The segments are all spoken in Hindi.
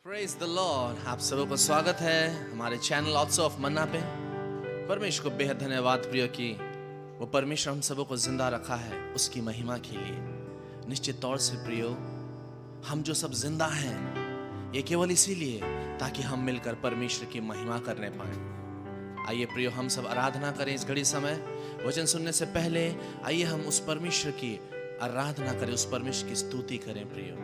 Praise the Lord. आप सबों को स्वागत है हमारे चैनल लॉट्स ऑफ मन्ना पे। परमेश्वर को बेहद धन्यवाद प्रिय कि वो परमेश्वर हम सबों को जिंदा रखा है उसकी महिमा के लिए। निश्चित तौर से प्रियो, हम जो सब जिंदा हैं ये केवल इसीलिए ताकि हम मिलकर परमेश्वर की महिमा करने पाए। आइए प्रियो, हम सब आराधना करें इस घड़ी समय। वचन सुनने से पहले आइए हम उस परमेश्वर की आराधना करें, उस परमेश्वर की स्तुति करें प्रियो।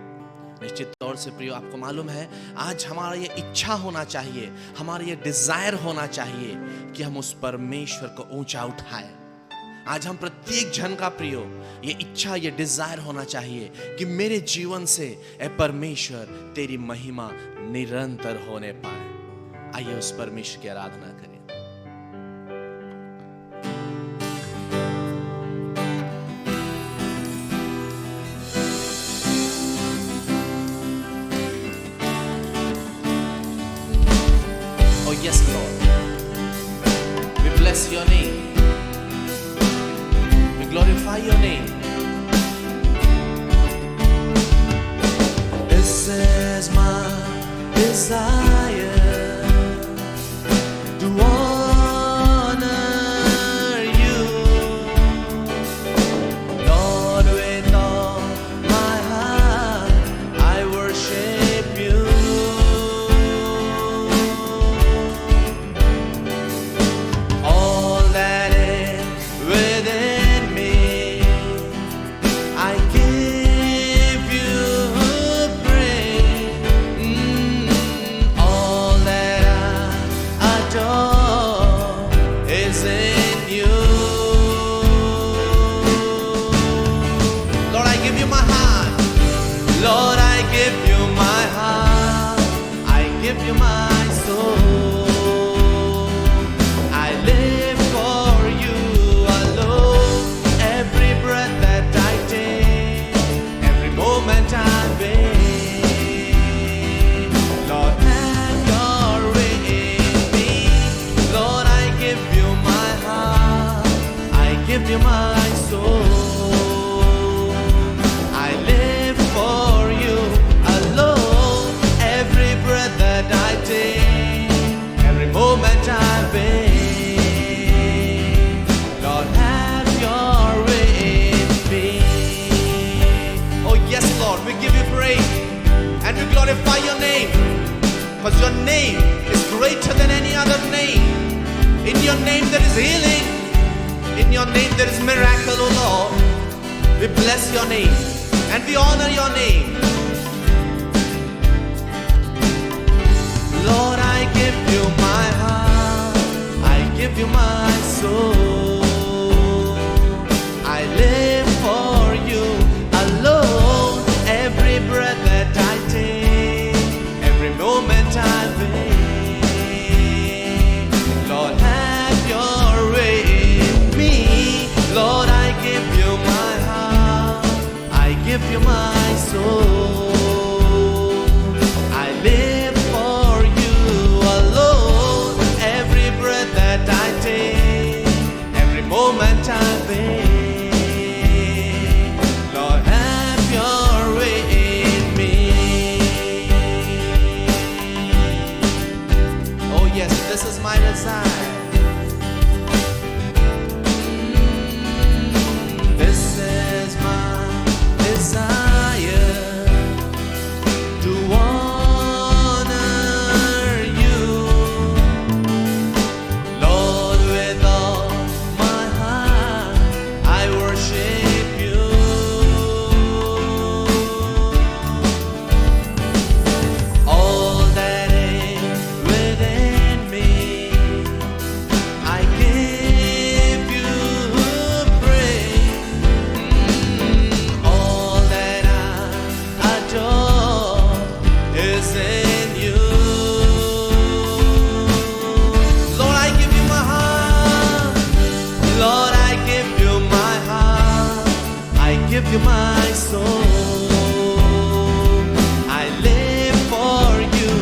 निश्चित तौर से प्रियो, आपको मालूम है आज हमारा ये इच्छा होना चाहिए, हमारा ये डिजायर होना चाहिए कि हम उस परमेश्वर को ऊंचा उठाएं। आज हम प्रत्येक जन का प्रियो ये इच्छा, ये डिजायर होना चाहिए कि मेरे जीवन से ए परमेश्वर तेरी महिमा निरंतर होने पाए। आइए उस परमेश्वर की आराधना करें। Yes, Lord. We bless your name. We glorify your name. This is my desire to honor you, Lord, with all my heart I worship you. Glorify your name, because your name is greater than any other name. In your name there is healing, in your name there is miracle, oh Lord. We bless your name and we honor your name. Lord, I give you my heart, I give you my soul. I live for you alone, every breath that I take, every moment I wait. Lord, have your way in me. Lord, I give you my heart, I give you my soul. I live for you alone, every breath that I take, every moment I wait. Lord, have your way in me. Oh yes, this is my desire. This is my desire to honor you, Lord, with all my heart I worship you. All that is within me I give you praise. All that I adore is in you. Lord, I give you my heart. Lord, I give you my heart. I give you my soul. I live for you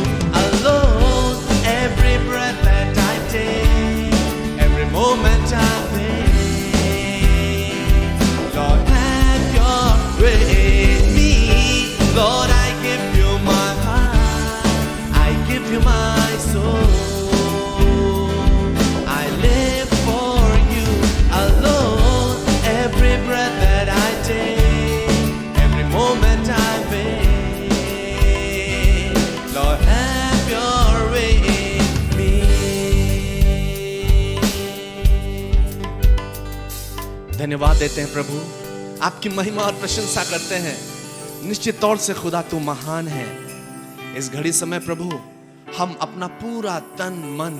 alone, every breath that I take, every moment I wait. Lord, have your way in me. Lord, I give you my heart, धन्यवाद देते हैं प्रभु, आपकी महिमा और प्रशंसा करते हैं। निश्चित तौर से खुदा तू महान है। इस घड़ी समय प्रभु हम अपना पूरा तन मन,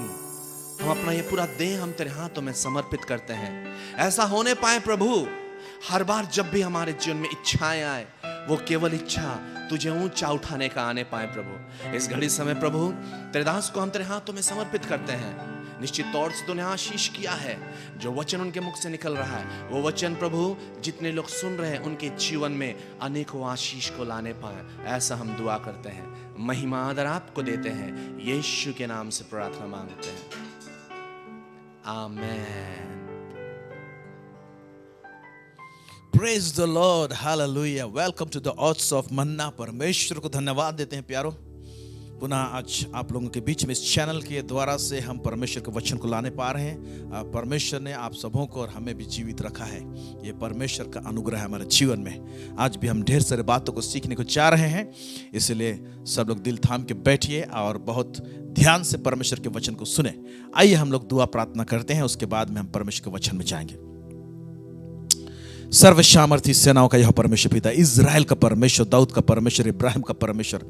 हम अपना ये पूरा देह हम तेरे हाथों में समर्पित करते हैं। ऐसा होने पाए प्रभु, हर बार जब भी हमारे जीवन में इच्छाएं आए, वो केवल इच्छा तुझे ऊंचा उठाने का आने पाए प्रभु। इस घड़ी समय प्रभु तेरे दास को हम तेरे हाथों में समर्पित करते हैं। निश्चित तौर से तूने आशीष किया है, जो वचन उनके मुख से निकल रहा है, वो वचन प्रभु जितने लोग सुन रहे हैं उनके जीवन में अनेकों आशीष को लाने पाए, ऐसा हम दुआ करते हैं। महिमा आदर आपको देते हैं, यीशु के नाम से प्रार्थना मांगते हैं, आमेन। Praise the Lord, hallelujah. Welcome to the Odds of Manna. परमेश्वर को धन्यवाद देते हैं प्यारो। पुनः आज आप लोगों के बीच में इस चैनल के द्वारा से हम परमेश्वर के वचन को लाने पा रहे हैं। परमेश्वर ने आप सबों को और हमें भी जीवित रखा है। ये परमेश्वर का अनुग्रह है हमारे जीवन में। आज भी हम ढेर सारे बातों को सीखने को चाह रहे हैं, इसलिए सब लोग दिल थाम के बैठिए और बहुत ध्यान से परमेश्वर के वचन को सुने। आइए हम लोग दुआ प्रार्थना करते हैं, उसके बाद में हम परमेश्वर के वचन में जाएंगे। सर्वसामर्थी सेनाओं का यह परमेश्वर पिता, इज़राइल का परमेश्वर, दाऊद का परमेश्वर, इब्राहिम का परमेश्वर,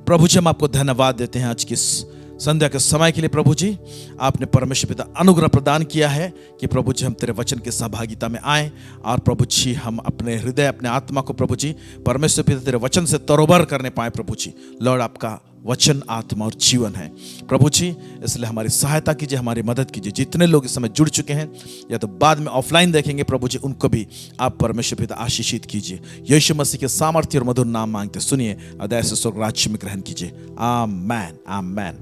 प्रभु जी हम आपको धन्यवाद देते हैं आज की संध्या के समय के लिए। प्रभु जी आपने परमेश्वर पिता अनुग्रह प्रदान किया है कि प्रभु जी हम तेरे वचन के सहभागिता में आए और प्रभु जी हम अपने हृदय, अपने आत्मा को प्रभु जी परमेश्वर पिता तेरे वचन से तरोबर करने पाए। प्रभु जी लॉर्ड, आपका वचन आत्मा और जीवन है प्रभु जी, इसलिए हमारी सहायता कीजिए, हमारी मदद कीजिए। जितने लोग इस समय जुड़ चुके हैं या तो बाद में ऑफलाइन देखेंगे प्रभु जी, उनको भी आप परमेश्वर पिता आशीषित कीजिए। यीशु मसीह के सामर्थ्य और मधुर नाम मांगते सुनिए, अदय से स्वर्ग राज्य में ग्रहण कीजिए, amen amen.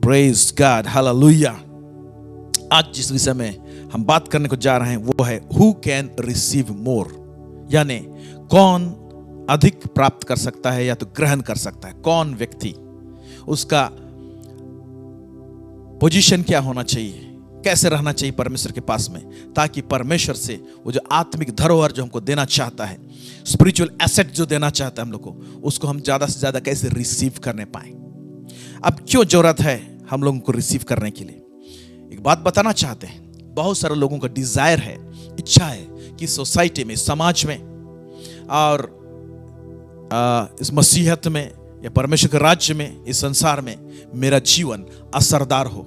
Praise God, hallelujah. आज जिस विषय में हम बात करने को जा रहे हैं वो है हु कैन रिसीव मोर, यानी कौन अधिक प्राप्त कर सकता है या तो ग्रहण कर सकता है। कौन व्यक्ति, उसका पोजीशन क्या होना चाहिए, कैसे रहना चाहिए परमेश्वर के पास में, ताकि परमेश्वर से वो जो आत्मिक धरोहर जो हमको देना चाहता है, स्पिरिचुअल एसेट जो देना चाहता है हम लोग को, उसको हम ज्यादा से ज्यादा कैसे रिसीव करने पाए। अब क्यों जरूरत है हम लोगों को रिसीव करने के लिए, एक बात बताना चाहते हैं। बहुत सारे लोगों का डिजायर है, इच्छा है कि सोसाइटी में, समाज में और इस मसीहत में या परमेश्वर के राज्य में, इस संसार में मेरा जीवन असरदार हो,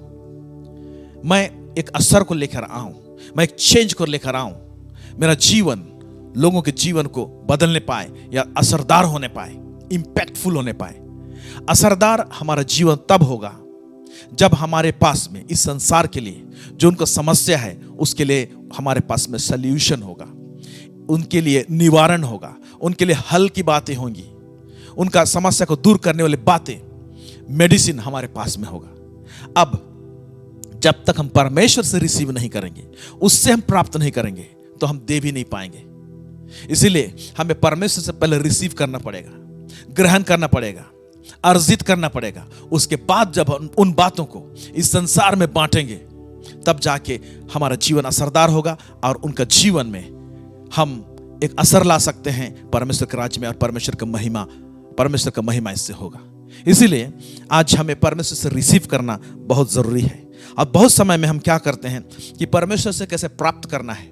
मैं एक असर को लेकर आऊं, मैं एक चेंज को लेकर आऊं, मेरा जीवन लोगों के जीवन को बदलने पाए या असरदार होने पाए, इंपैक्टफुल होने पाए। असरदार हमारा जीवन तब होगा जब हमारे पास में इस संसार के लिए जो उनको समस्या है उसके लिए हमारे पास में सल्यूशन होगा, उनके लिए निवारण होगा, उनके लिए हल की बातें होंगी, उनका समस्या को दूर करने वाली बातें, मेडिसिन हमारे पास में होगा। अब जब तक हम परमेश्वर से रिसीव नहीं करेंगे, उससे हम प्राप्त नहीं करेंगे, तो हम दे भी नहीं पाएंगे। इसीलिए हमें परमेश्वर से पहले रिसीव करना पड़ेगा, ग्रहण करना पड़ेगा, अर्जित करना पड़ेगा। उसके बाद जब हम उन बातों को इस संसार में बांटेंगे, तब जाके हमारा जीवन असरदार होगा और उनका जीवन में हम एक असर ला सकते हैं परमेश्वर के राज्य में, और परमेश्वर का महिमा इससे होगा। इसीलिए आज हमें परमेश्वर से रिसीव करना बहुत जरूरी है। अब बहुत समय में हम क्या करते हैं कि परमेश्वर से कैसे प्राप्त करना है,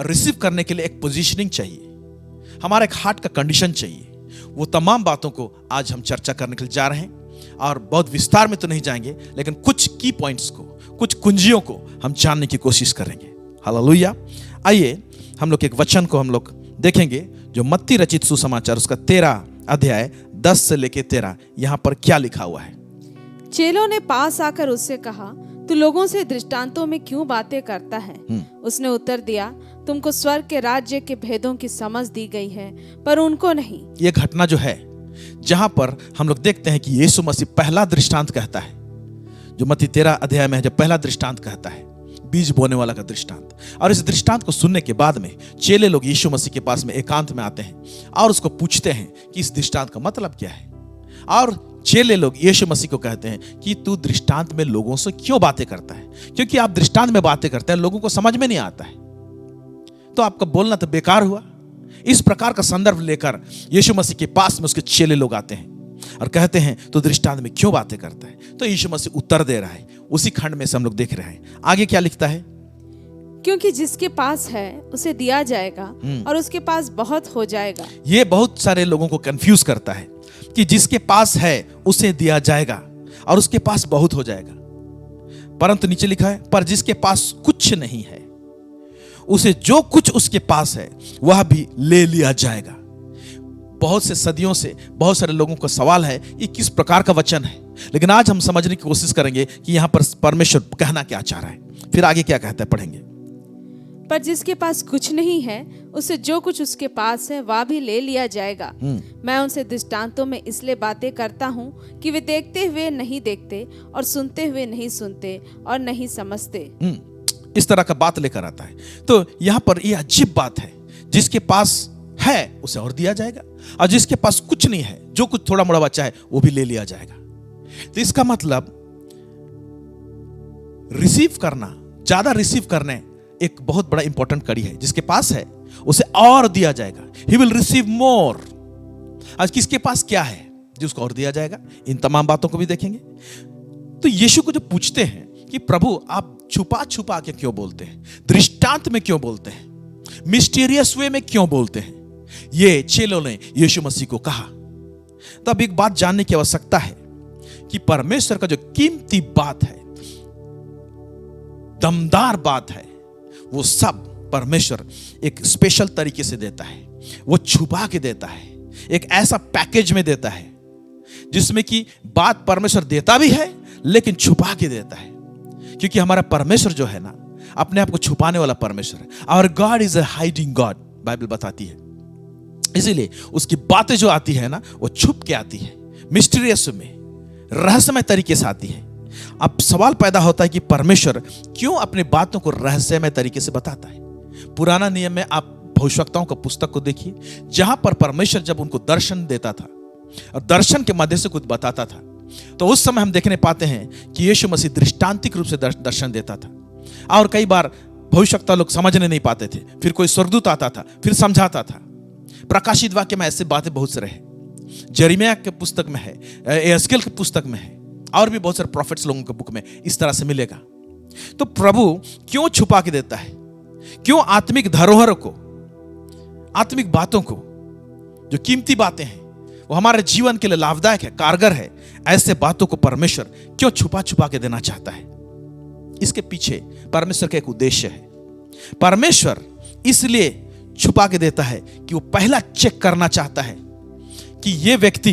रिसीव करने के लिए एक पोजीशनिंग चाहिए, हमारा एक हार्ट का कंडीशन चाहिए। वो तमाम बातों को आज हम चर्चा करने के लिए जा रहे हैं, और बहुत विस्तार में तो नहीं जाएंगे, लेकिन कुछ की पॉइंट्स को, कुछ कुंजियों को हम जानने की कोशिश करेंगे। हालेलुया। आइए हम लोग एक वचन को हम लोग देखेंगे जो मत्ती रचित सुसमाचार उसका 13 अध्याय 10 से लेके 13, यहाँ पर क्या लिखा हुआ है। चेलों ने पास आकर उससे कहा, तू लोगों से दृष्टांतों में क्यों बातें करता है? उसने उत्तर दिया, तुमको स्वर्ग के राज्य के भेदों की समझ दी गई है, पर उनको नहीं। ये घटना जो है जहां पर हम लोग देखते हैं कि यीशु मसीह पहला दृष्टांत कहता है, जो मत्ती 13 अध्याय में है, जब पहला दृष्टांत कहता है, बीज बोने वाला का दृष्टांत। और इस दृष्टांत को सुनने के बाद में चेले लोग यीशु मसीह के पास में एकांत में आते हैं और उसको पूछते हैं कि इस दृष्टांत का मतलब क्या है। और चेले लोग यीशु मसीह को कहते हैं कि तू दृष्टांत में लोगों से क्यों बातें करता है, क्योंकि आप दृष्टांत में बातें करते हैं, लोगों को समझ में नहीं आता है, तो आपका बोलना तो बेकार हुआ। इस प्रकार का संदर्भ लेकर यीशु मसीह के पास में उसके चेले लोग आते हैं और कहते हैं तो दृष्टांत में क्यों बातें करता है। तो यीशु मसीह उत्तर दे रहा है, उसी खंड में से हम लोग देख रहे हैं। आगे क्या लिखता है? क्योंकि जिसके पास है उसे दिया जाएगा और उसके पास बहुत हो जाएगा। ये बहुत सारे लोगों को कंफ्यूज करता है कि जिसके पास है उसे दिया जाएगा और उसके पास बहुत हो जाएगा, परंतु नीचे लिखा है पर जिसके पास कुछ नहीं है उसे जो कुछ उसके पास है वह भी ले लिया जाएगा। बहुत से सदियों से बहुत सारे लोगों का सवाल है ये किस प्रकार का वचन है, लेकिन आज हम समझने की कोशिश करेंगे कि यहां पर परमेश्वर कहना क्या चाह रहा है। फिर आगे क्या कहता है पढ़ेंगे। पर जिसके पास कुछ नहीं है उसे जो कुछ उसके पास है वह भी ले लिया जाएगा। मैं उनसे दृष्टांतों में इसलिए बातें करता हूँ कि वे देखते हुए नहीं देखते और सुनते हुए नहीं सुनते और नहीं समझते। इस तरह का बात लेकर आता है। तो यहां पर यह अजीब बात है, जिसके पास है उसे और दिया जाएगा और जिसके पास कुछ नहीं है, जो कुछ थोड़ा मोड़ा बच्चा है वो भी ले लिया जाएगा। तो इसका मतलब रिसीव करना, ज्यादा रिसीव करने एक बहुत बड़ा इंपॉर्टेंट कड़ी है। जिसके पास है उसे और दिया जाएगा, ही विल रिसीव मोर। आज किसके पास क्या है जिसको और दिया जाएगा, इन तमाम बातों को भी देखेंगे। तो यीशु को जो पूछते हैं कि प्रभु आप छुपा छुपा के क्यों बोलते हैं, दृष्टांत में क्यों बोलते हैं, मिस्टीरियस वे में क्यों बोलते हैं, ये चेलों ने यीशु मसीह को कहा। तब एक बात जानने की आवश्यकता है कि परमेश्वर का जो कीमती बात है, दमदार बात है, वो सब परमेश्वर एक स्पेशल तरीके से देता है। वो छुपा के देता है, एक ऐसा पैकेज में देता है जिसमें कि बात परमेश्वर देता भी है लेकिन छुपा के देता है। क्योंकि हमारा परमेश्वर जो है ना, अपने आप को छुपाने वाला परमेश्वर है। Our God is a hiding God, Bible बताती है। इसीलिए उसकी बातें जो आती है ना, वो छुप के आती है, मिस्टीरियस में, रहस्यमय तरीके से आती है। अब सवाल पैदा होता है कि परमेश्वर क्यों अपनी बातों को रहस्यमय तरीके से बताता है। पुराना नियम में आप भविष्यवक्ताओं का पुस्तक को देखिए, जहां पर परमेश्वर जब उनको दर्शन देता था और दर्शन के मध्य से कुछ बताता था, तो उस समय हम देखने पाते हैं कि यीशु मसीह दृष्टांतिक रूप से दर्शन देता था। और कई बार भविष्यवक्ता लोग समझने नहीं पाते थे, फिर कोई स्वर्गदूत आता था, फिर समझाता था। प्रकाशित वाक्य में ऐसे बातें बहुत से रहे, यिर्मयाह के पुस्तक में है, यहेजकेल के पुस्तक में है, और भी बहुत सारे प्रॉफिट्स लोगों के बुक में इस तरह से मिलेगा। तो प्रभु क्यों छुपा के देता है, क्यों आत्मिक धरोहर को, आत्मिक बातों को, जो कीमती बातें हैं, वो हमारे जीवन के लिए लाभदायक है, कारगर है, ऐसे बातों को परमेश्वर क्यों छुपा छुपा के देना चाहता है। इसके पीछे परमेश्वर का एक उद्देश्य है। परमेश्वर इसलिए छुपा के देता है कि वो पहला चेक करना चाहता है कि ये व्यक्ति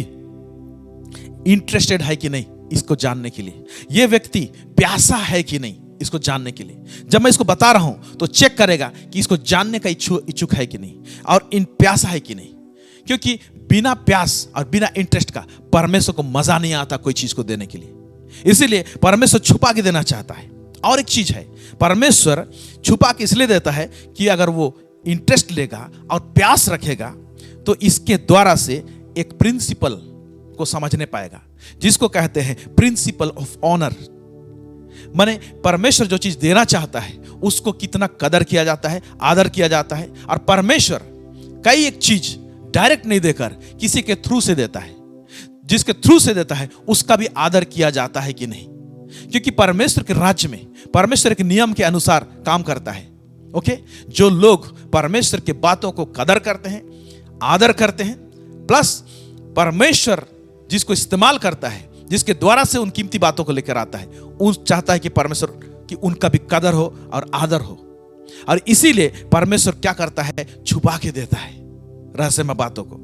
इंटरेस्टेड है कि नहीं इसको जानने के लिए, ये व्यक्ति प्यासा है कि नहीं इसको जानने के लिए। जब मैं इसको बता रहा हूं तो चेक करेगा कि इसको जानने का इच्छुक है कि नहीं और इन प्यासा है कि नहीं। क्योंकि बिना प्यास और बिना इंटरेस्ट का परमेश्वर को मजा नहीं आता कोई चीज को देने के लिए, इसीलिए परमेश्वर छुपा के देना चाहता है। और एक चीज है, परमेश्वर छुपा के इसलिए देता है कि अगर वो इंटरेस्ट लेगा और प्यास रखेगा तो इसके द्वारा से एक प्रिंसिपल को समझने पाएगा, जिसको कहते हैं प्रिंसिपल ऑफ ऑनर। माने परमेश्वर जो चीज देना चाहता है उसको कितना कदर किया जाता है, आदर किया जाता है। और परमेश्वर कई एक चीज डायरेक्ट नहीं देकर किसी के थ्रू से देता है, जिसके थ्रू से देता है उसका भी आदर किया जाता है कि नहीं। क्योंकि परमेश्वर के राज्य में परमेश्वर एक नियम के अनुसार काम करता है। ओके, जो लोग परमेश्वर की बातों को कदर करते हैं, आदर करते हैं, प्लस परमेश्वर जिसको इस्तेमाल करता है, जिसके द्वारा से उन कीमती बातों को लेकर आता है, उन चाहता है कि परमेश्वर की उनका भी कदर हो और आदर हो। और इसीलिए परमेश्वर क्या करता है, छुपा के देता है रहस्यमय बातों को।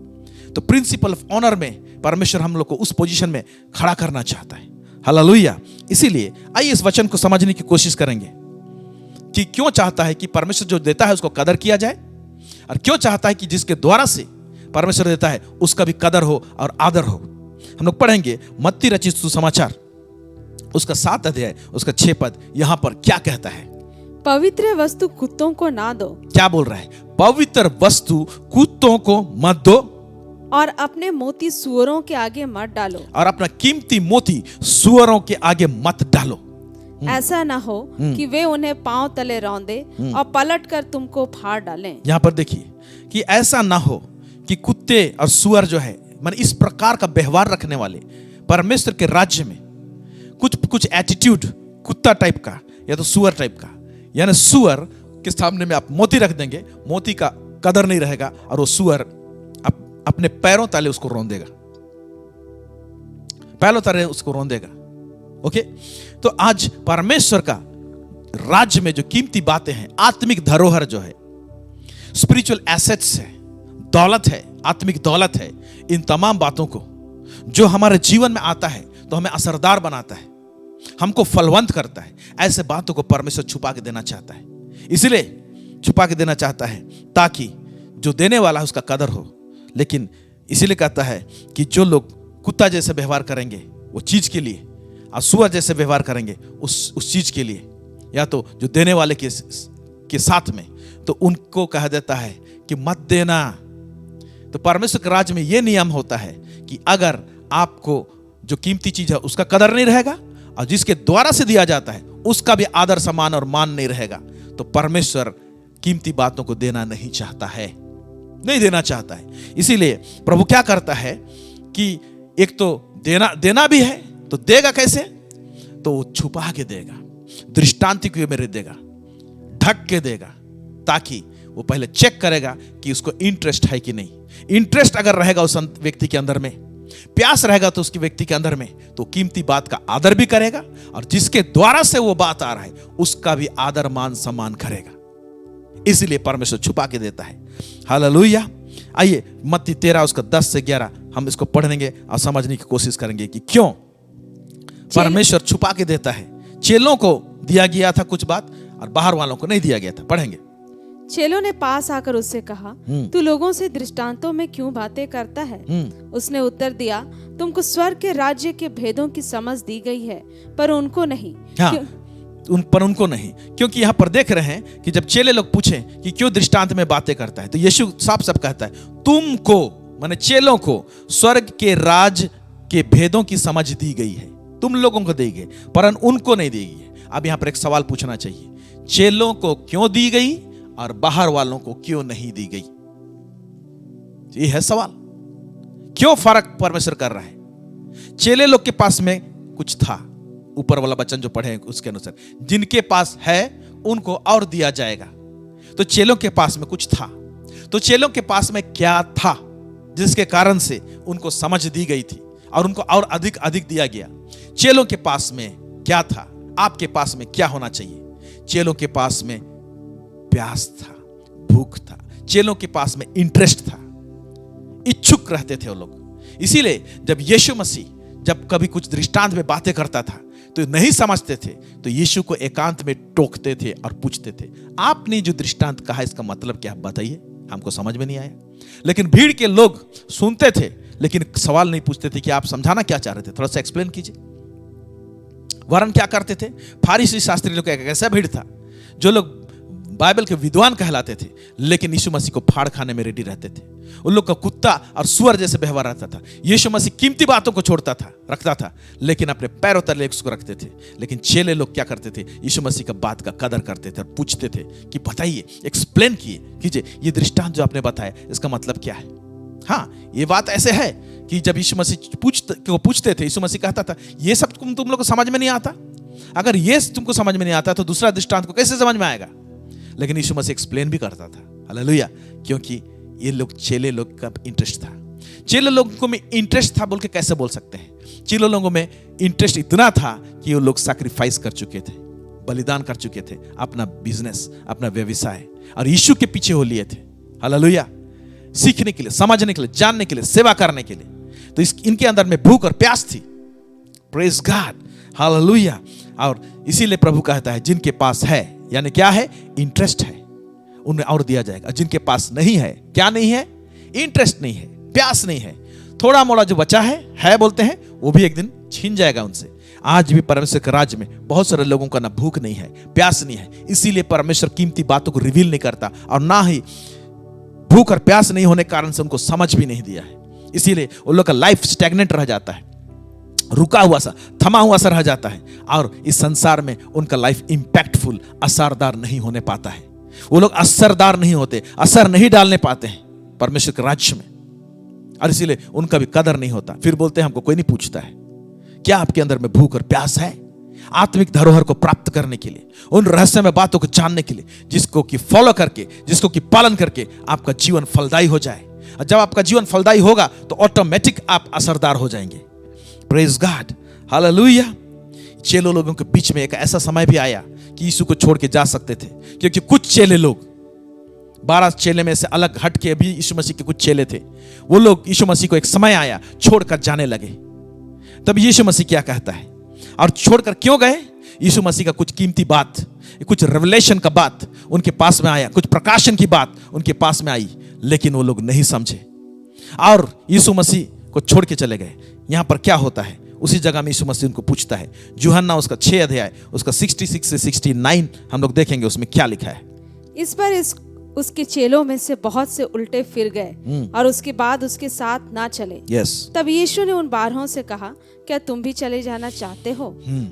तो प्रिंसिपल ऑफ ऑनर में परमेश्वर हम लोग को उस पोजीशन में खड़ा करना चाहता है। हालेलुया। इसीलिए आइए इस वचन को समझने की कोशिश करेंगे कि क्यों चाहता है कि परमेश्वर जो देता है उसको कदर किया जाए, और क्यों चाहता है कि जिसके द्वारा से परमेश्वर देता है उसका भी कदर हो और आदर हो। हम लोग पढ़ेंगे मत्ती रचित सुसमाचार उसका 7 अध्याय उसका 6 पद। यहां पर क्या कहता है, पवित्र वस्तु कुत्तों को ना दो। क्या बोल रहा है, पवित्र वस्तु कुत्तों को मत दो, और अपने मोती सुअरों के आगे मत डालो, और अपना कीमती मोती सुअरों के आगे मत डालो। ऐसा ना हो कि वे उन्हें पांव तले रौंदे और पलट कर तुमको फाड़ डालें। यहां पर देखिए कि ऐसा ना हो कि कुत्ते और सुअर जो है, मान इस प्रकार का व्यवहार रखने वाले परमेश्वर के राज्य में कुछ एटीट्यूड कुत्ता टाइप का या तो सुअर टाइप का, यानी सुअर उसके सामने में आप मोती रख देंगे, मोती का कदर नहीं रहेगा और वो सुअर अपने पैरों तले उसको रौंदेगा, पैरों तले उसको रौंदेगा। ओके, तो आज परमेश्वर का राज्य में जो कीमती बातें हैं, आत्मिक धरोहर जो है, स्पिरिचुअल एसेट्स है, दौलत है, आत्मिक दौलत है, इन तमाम बातों को जो हमारे जीवन में आता है तो हमें असरदार बनाता है, हमको फलवंत करता है, ऐसे बातों को परमेश्वर छुपा के देना चाहता है। इसलिए छुपा के देना चाहता है ताकि जो देने वाला है उसका कदर हो। लेकिन इसीलिए कहता है कि जो लोग कुत्ता जैसे व्यवहार करेंगे वो चीज के लिए, और सुअर जैसे व्यवहार करेंगे उस चीज के लिए, या तो जो देने वाले के साथ में, तो उनको कह देता है कि मत देना। तो परमेश्वर के राज्य में यह नियम होता है कि अगर आपको जो कीमती चीज है उसका कदर नहीं रहेगा और जिसके द्वारा से दिया जाता है उसका भी आदर सम्मान और मान नहीं रहेगा, तो परमेश्वर कीमती बातों को देना नहीं चाहता है, नहीं देना चाहता है। इसीलिए प्रभु क्या करता है कि एक तो देना भी है, तो देगा कैसे? तो वो छुपा के देगा, दृष्टांत के मेरे देगा, ढक के देगा, ताकि वो पहले चेक करेगा कि उसको इंटरेस्ट है कि नहीं। इंटरेस्ट अगर रहेगा उस व्यक्ति के अंदर में, प्यास रहेगा तो उसकी व्यक्ति के अंदर में, तो कीमती बात का आदर भी करेगा और जिसके द्वारा से वो बात आ रहा है उसका भी आदर मान सम्मान करेगा। इसलिए परमेश्वर छुपा के देता है। हालेलुया। आइए मत्ती 13 उसका 10 से 11 हम इसको पढ़ेंगे और समझने की कोशिश करेंगे कि क्यों परमेश्वर छुपा के देता है। चेलों को दिया गया था कुछ बात और बाहर वालों को नहीं दिया गया था। पढ़ेंगे। चेलों ने पास आकर उससे कहा, तू लोगों से दृष्टांतों में क्यों बातें करता है? उसने उत्तर दिया, तुमको स्वर्ग के राज्य के भेदों की समझ दी गई है, पर उनको नहीं। हाँ, उनको नहीं, क्योंकि यहाँ पर देख रहे हैं कि जब चेले लोग पूछे कि क्यों दृष्टांत में बातें करता है, तो यीशु साफ साफ कहता है, तुमको माने चेलों को स्वर्ग के राज के भेदों की समझ दी गई है, तुम लोगों को दी गई, पर उनको नहीं दी गई है। अब यहाँ पर एक सवाल पूछना चाहिए, चेलों को क्यों दी गई और बाहर वालों को क्यों नहीं दी गई? ये है सवाल। क्यों फर्क परमेश्वर कर रहा है? चेले लोग के पास में कुछ था, ऊपर वाला वचन जो पढ़े उसके अनुसार, जिनके पास है उनको और दिया जाएगा। तो चेलों के पास में कुछ था, तो चेलों के पास में क्या था जिसके कारण से उनको समझ दी गई थी और उनको और अधिक अधिक दिया गया? चेलों के पास में क्या था? आपके पास में क्या होना चाहिए? चेलों के पास में प्यास था, भूख था, चेलों के पास में इंटरेस्ट था, इच्छुक रहते थे वो लोग। इसीलिए जब यीशु मसीह जब कभी कुछ दृष्टांत में बातें करता था तो नहीं समझते थे, तो यीशु को एकांत में टोकते थे और पूछते थे, आपने जो दृष्टांत कहा इसका मतलब क्या बताइए, हमको समझ में नहीं आया। लेकिन भीड़ के लोग सुनते थे लेकिन सवाल नहीं पूछते थे कि आप समझाना क्या चाह रहे थे, थोड़ा सा एक्सप्लेन कीजिए। वरन क्या करते थे, फारिसी शास्त्री लोग एक ऐसा भीड़ था जो लोग बाइबल के विद्वान कहलाते थे लेकिन यीशु मसीह को फाड़ खाने में रेडी रहते थे। उन लोग का कुत्ता और सुअर जैसे व्यवहार रहता था। यीशु मसीह कीमती बातों को छोड़ता था, रखता था, लेकिन अपने पैरों तले उसको रखते थे। लेकिन चेले लोग क्या करते थे, यीशु मसीह का बात का कदर करते थे और पूछते थे कि बताइए, एक्सप्लेन कीजिए, ये दृष्टांत जो आपने बताया इसका मतलब क्या है? हाँ, ये बात ऐसे है कि जब यीशु मसीह पूछते थे, यीशु मसीह कहता था, ये सब तुम लोग को समझ में नहीं आता, अगर ये तुमको समझ में नहीं आता तो दूसरा दृष्टांत को कैसे समझ में आएगा? लेकिन यीशु मसीह एक्सप्लेन भी करता था। हालेलुया। क्योंकि ये लोग चेले लोग का इंटरेस्ट था। चेले लोगों में इंटरेस्ट था बोल के कैसे बोल सकते हैं? चेले लोगों में इंटरेस्ट इतना था कि वो लोग सैक्रिफाइस कर चुके थे, बलिदान कर चुके थे, अपना बिजनेस, अपना व्यवसाय, और यीशु के पीछे हो लिए थे। हालेलुया। सीखने के लिए, समझने के लिए, जानने के लिए, सेवा करने के लिए। तो इनके अंदर में भूख और प्यास थी। Praise God. हालेलुया। और इसीलिए प्रभु कहता है, जिनके पास है, यानी क्या है, इंटरेस्ट है, उन्हें और दिया जाएगा। जिनके पास नहीं है, क्या नहीं है, इंटरेस्ट नहीं है, प्यास नहीं है, थोड़ा मोड़ा जो बचा है बोलते हैं, वो भी एक दिन छीन जाएगा उनसे। आज भी परमेश्वर के राज्य में बहुत सारे लोगों का ना भूख नहीं है, प्यास नहीं है। इसीलिए परमेश्वर कीमती बातों को रिवील नहीं करता, और ना ही भूख और प्यास नहीं होने के कारण से उनको समझ भी नहीं दिया है। इसीलिए उन लोग का लाइफ स्टैग्नेंट रह जाता है, रुका हुआ सा, थमा हुआ सा रह जाता है, और इस संसार में उनका लाइफ इंपैक्टफुल, असरदार नहीं होने पाता है। वो लोग असरदार नहीं होते, असर नहीं डालने पाते हैं परमेश्वर के राज्य में, और इसीलिए उनका भी कदर नहीं होता। फिर बोलते हैं हमको कोई नहीं पूछता है। क्या आपके अंदर में भूख और प्यास है? आत्मिक धरोहर को प्राप्त करने के लिए, उन रहस्यमय बातों को जानने के लिए, जिसको कि फॉलो करके, जिसको कि पालन करके आपका जीवन फलदायी हो जाए। और जब आपका जीवन फलदायी होगा तो ऑटोमेटिक आप असरदार हो जाएंगे। Praise God, hallelujah. चेलों लोगों के बीच में एक ऐसा समय भी आया कि यीशु को छोड़ के जा सकते थे, क्योंकि कुछ चेले लोग, 12 चेले में से अलग हट के भी यीशु मसीह के कुछ चेले थे, वो लोग यीशु मसीह को एक समय आया छोड़कर जाने लगे। तब यीशु मसीह क्या कहता है, और छोड़कर क्यों गए? यीशु मसीह का कुछ कीमती बात, कुछ रेवलेशन का बात उनके पास में आया, कुछ प्रकाशन की बात उनके पास में आई, लेकिन वो लोग नहीं समझे और यीशु मसीह को छोड़ के चले गए। यहां पर क्या होता है, उसी जगह में यीशु मसीह उनको पूछता है। यूहन्ना उसका 6 अध्याय उसका 66 से 69 हम लोग देखेंगे, उसमें क्या लिखा है। इस पर उसके चेलों में से बहुत से उल्टे फिर गए और उसके बाद उसके साथ ना चले। तब यीशु ने उन 12 से कहा, क्या तुम भी चले जाना चाहते हो?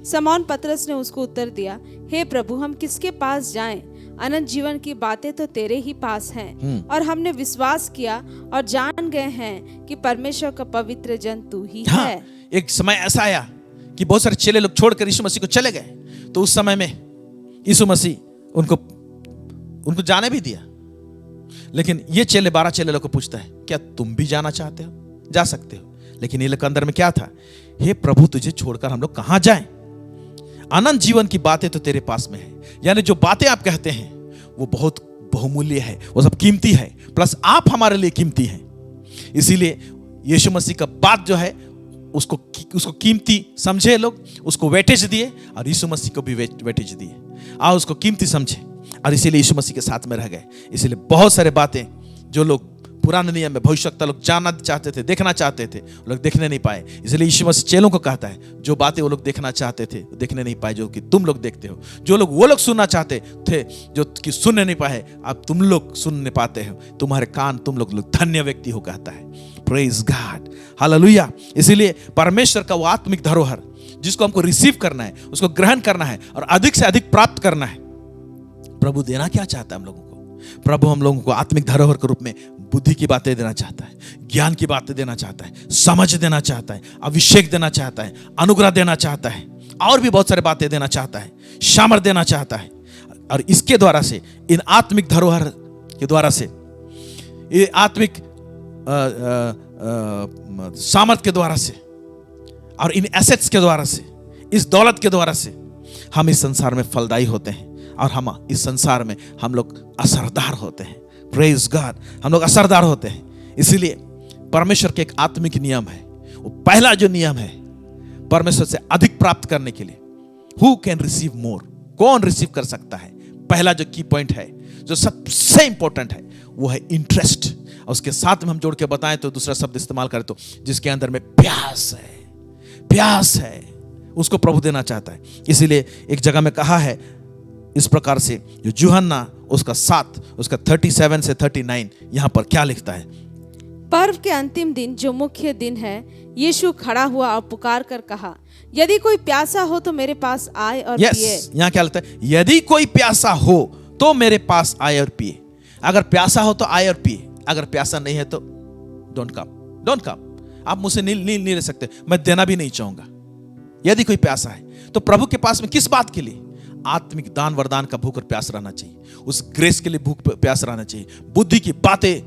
शमौन पतरस ने उसको उत्तर दिया, हे प्रभु, हम किसके पास जाएं? अनंत जीवन की बातें तो तेरे ही पास हैं, और हमने विश्वास किया और जान गए हैं कि परमेश्वर का पवित्र जन तू ही है। एक समय ऐसा आया कि बहुत सारे चेले लोग छोड़कर यीशु मसीह को चले गए, तो उस समय में यीशु मसीह उनको जाने भी दिया। लेकिन ये 12 चेले लोग को पूछता है, क्या तुम भी जाना चाहते हो? जा सकते हो। लेकिन ये लोग के अंदर में क्या था, हे प्रभु, तुझे छोड़कर हम लोग कहां जाएं? अनंत जीवन की बातें तो तेरे पास में है। यानी जो बातें आप कहते हैं वो बहुत बहुमूल्य है, वो सब कीमती है, प्लस आप हमारे लिए कीमती हैं। इसीलिए यीशु मसीह का बात जो है उसको कीमती समझे लोग, उसको वेटेज दिए, और यीशु मसीह को भी वेटेज दिए, और उसको कीमती समझे, और इसीलिए यीशु मसीह के साथ में रह गए। इसीलिए बहुत सारे बातें जो लोग पुराने नियम में भविष्यवक्ता लोग जानना चाहते थे, देखना चाहते थे, वो लोग देखने नहीं पाए। इसलिए यीशु मसीह चेलों को कहता है, जो बातें वो लोग देखना चाहते थे देखने नहीं पाए, जो कि तुम लोग देखते हो। जो लोग वो लोग सुनना चाहते थे, जो कि सुनने नहीं पाए, अब तुम लोग सुनने पाते हो। तुम्हारे कान, तुम लोग धन्य व्यक्ति हो, कहता है। Praise God, hallelujah. इसीलिए परमेश्वर का वो आत्मिक धरोहर जिसको हमको रिसीव करना है, उसको ग्रहण करना है और अधिक से अधिक प्राप्त करना है। प्रभु देना क्या चाहता है हम लोगों को? प्रभु हम लोगों को आत्मिक धरोहर के रूप में बुद्धि की बातें देना चाहता है, ज्ञान की बातें देना चाहता है, समझ देना चाहता है, अभिषेक देना चाहता है, अनुग्रह देना चाहता है, और भी बहुत सारे बातें देना चाहता है, सामर्थ देना चाहता है। और इसके द्वारा से, इन आत्मिक धरोहर के द्वारा से, ये आत्मिक सामर्थ के द्वारा से, और इन एसेट्स के द्वारा से, इस दौलत के द्वारा से हम इस संसार में फलदायी होते हैं, और हम इस संसार में हम लोग असरदार होते हैं। प्रेज गॉड, हम लोग असरदार होते हैं। इसीलिए परमेश्वर के एक आत्मिक नियम है, वो पहला जो नियम है परमेश्वर से अधिक प्राप्त करने के लिए, हु कैन रिसीव मोर, कौन रिसीव कर सकता है? पहला जो की पॉइंट है, जो सबसे इंपॉर्टेंट है, वो है इंटरेस्ट। और उसके साथ में हम जोड़ के बताएं तो दूसरा शब्द इस्तेमाल करें तो, जिसके अंदर में प्यास है, प्यास है, उसको प्रभु देना चाहता है। इसीलिए एक जगह में कहा है इस प्रकार से, जो यूहन्ना उसका 7 उसका 37 से 39 यहां पर क्या लिखता है। पर्व के अंतिम दिन, जो मुख्य दिन है, यीशु खड़ा हुआ और पुकार कर कहा, यदि कोई प्यासा हो तो मेरे पास आए और पिए। यहां क्या लिखता है? यदि कोई प्यासा हो तो मेरे पास आए और पिए। अगर प्यासा हो तो आए और पिए, अगर प्यासा नहीं है तो डोंट कम। आप मुझसे नहीं रह सकते, मैं देना भी नहीं चाहूंगा। यदि कोई प्यासा है तो प्रभु के पास में किस बात के लिए? आत्मिक दान वरदान का भूख और प्यास रहना चाहिए, उस ग्रेस के लिए भूख प्यास रहना चाहिए, बुद्धि की बातें,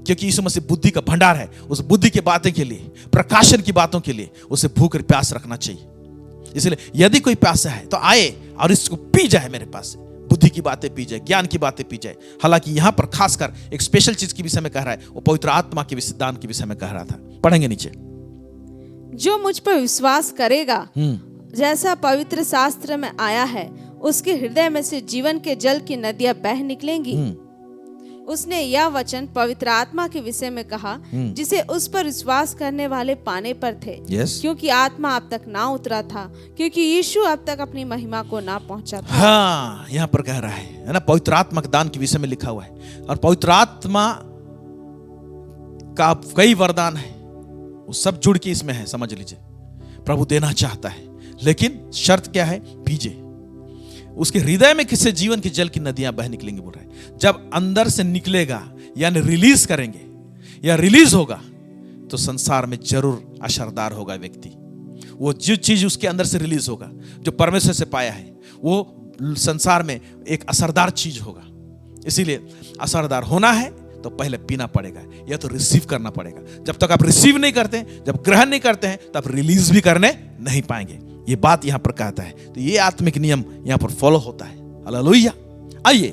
क्योंकि यीशु मसीह बुद्धि का भंडार है, उस बुद्धि की बातें के लिए, प्रकाशन की बातों के लिए उसे भूख और प्यास रखना चाहिए। इसलिए यदि कोई प्यासा है तो आए और इसको पी जाए, मेरे पास से बुद्धि की बातें पी जाए, ज्ञान की बातें पी जाए। हालांकि यहां पर खासकर एक स्पेशल चीज के विषय में कह रहा है, वो पवित्र आत्मा के दान के विषय में कह रहा था। पढ़ेंगे नीचे, जो मुझ पर विश्वास करेगा, जैसा पवित्र शास्त्र में आया है, उसके हृदय में से जीवन के जल की नदियां बह निकलेंगी। उसने यह वचन पवित्र आत्मा के विषय में कहा, जिसे उस पर विश्वास करने वाले पाने पर थे। क्योंकि आत्मा अब तक ना उतरा था, क्योंकि यीशु अब तक अपनी महिमा को ना पहुंचा था। हाँ, यहाँ पर कह रहा है ना, पवित्र आत्मा के दान के विषय में लिखा हुआ है। और पवित्र आत्मा का कई वरदान है, वो सब जुड़ के इसमें है, समझ लीजिए। प्रभु देना चाहता है, लेकिन शर्त क्या है? पीजिए। उसके हृदय में किससे जीवन की जल की नदियां बह निकलेंगी, बोल रहा है। जब अंदर से निकलेगा, यानी रिलीज करेंगे या रिलीज होगा, तो संसार में जरूर असरदार होगा व्यक्ति। वो जो चीज उसके अंदर से रिलीज होगा, जो परमेश्वर से पाया है, वो संसार में एक असरदार चीज होगा। इसीलिए असरदार होना है तो पहले पीना पड़ेगा, या तो रिसीव करना पड़ेगा। जब तक आप रिसीव नहीं करते हैं, जब ग्रहण नहीं करते हैं, तो आप रिलीज भी करने नहीं पाएंगे। ये बात यहां पर कहता है। तो ये आत्मिक नियम यहां पर फॉलो होता है। हालेलुया। आइए,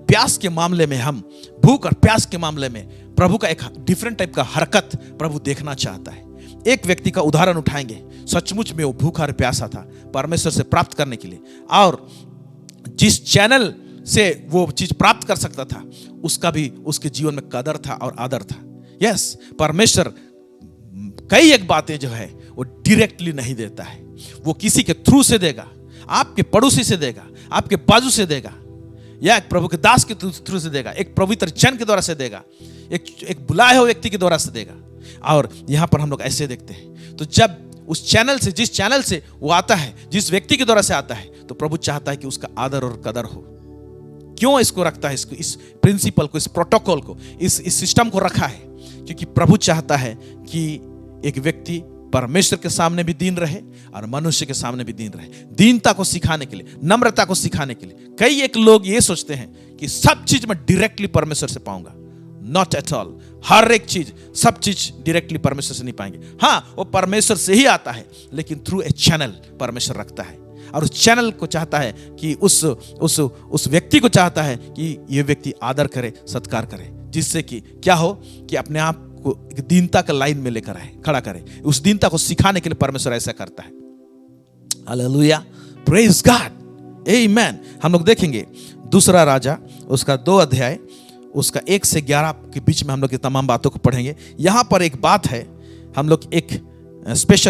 प्यास के मामले में हम, भूख और प्यास के मामले में प्रभु का एक डिफरेंट टाइप का हरकत प्रभु देखना चाहता है। एक व्यक्ति का उदाहरण उठाएंगे, सचमुच में वो भूखा और प्यासा था परमेश्वर से प्राप्त करने के लिए, और जिस चैनल से वो चीज प्राप्त कर सकता था उसका भी उसके जीवन में कदर था और आदर था। यस, परमेश्वर कई एक बातें जो है वो डायरेक्टली नहीं देता है, वो किसी के थ्रू से देगा, आपके पड़ोसी से देगा, आपके बाजू से देगा, या एक प्रभु के दास के थ्रू से देगा, एक पवित्र जन के द्वारा से देगा, एक बुलाए हुए व्यक्ति के द्वारा से देगा। और यहां पर हम लोग ऐसे देखते हैं। तो जब उस चैनल से, जिस चैनल से वो आता है, जिस व्यक्ति के द्वारा से आता है, तो प्रभु चाहता है कि उसका आदर और कदर हो। क्यों इसको रखता है, इसको, इस प्रिंसिपल को, इस प्रोटोकॉल को, इस सिस्टम को रखा है? क्योंकि प्रभु चाहता है कि एक व्यक्ति परमेश्वर के सामने भी दीन रहे और मनुष्य के सामने भी दीन रहे। दीनता को सिखाने के लिए, नम्रता को सिखाने के लिए। कई एक लोग ये सोचते हैं कि सब चीज मैं डायरेक्टली परमेश्वर से पाऊंगा। Not at all. हर एक चीज, सब चीज डायरेक्टली परमेश्वर से नहीं पाएंगे। हाँ, वो परमेश्वर से ही आता है, लेकिन थ्रू ए चैनल परमेश्वर रखता है। और उस चैनल को चाहता है कि उस व्यक्ति को चाहता है कि ये व्यक्ति आदर करे, सत्कार करे, जिससे कि क्या हो कि अपने आप को एक दीनता का लाइन में लेकर आए, खड़ा करे। उस दीनता को सिखाने के लिए परमेश्वर ऐसा करता है। हालेलुया, प्रेज गॉड, आमेन। हम लोग देखेंगे दूसरा राजा, उसका 2 अध्याय, उसका 1 से 11 के बीच में हम लोग ये तमाम बातों को पढ़ेंगे। यहां पर एक बात है, हम लोग एक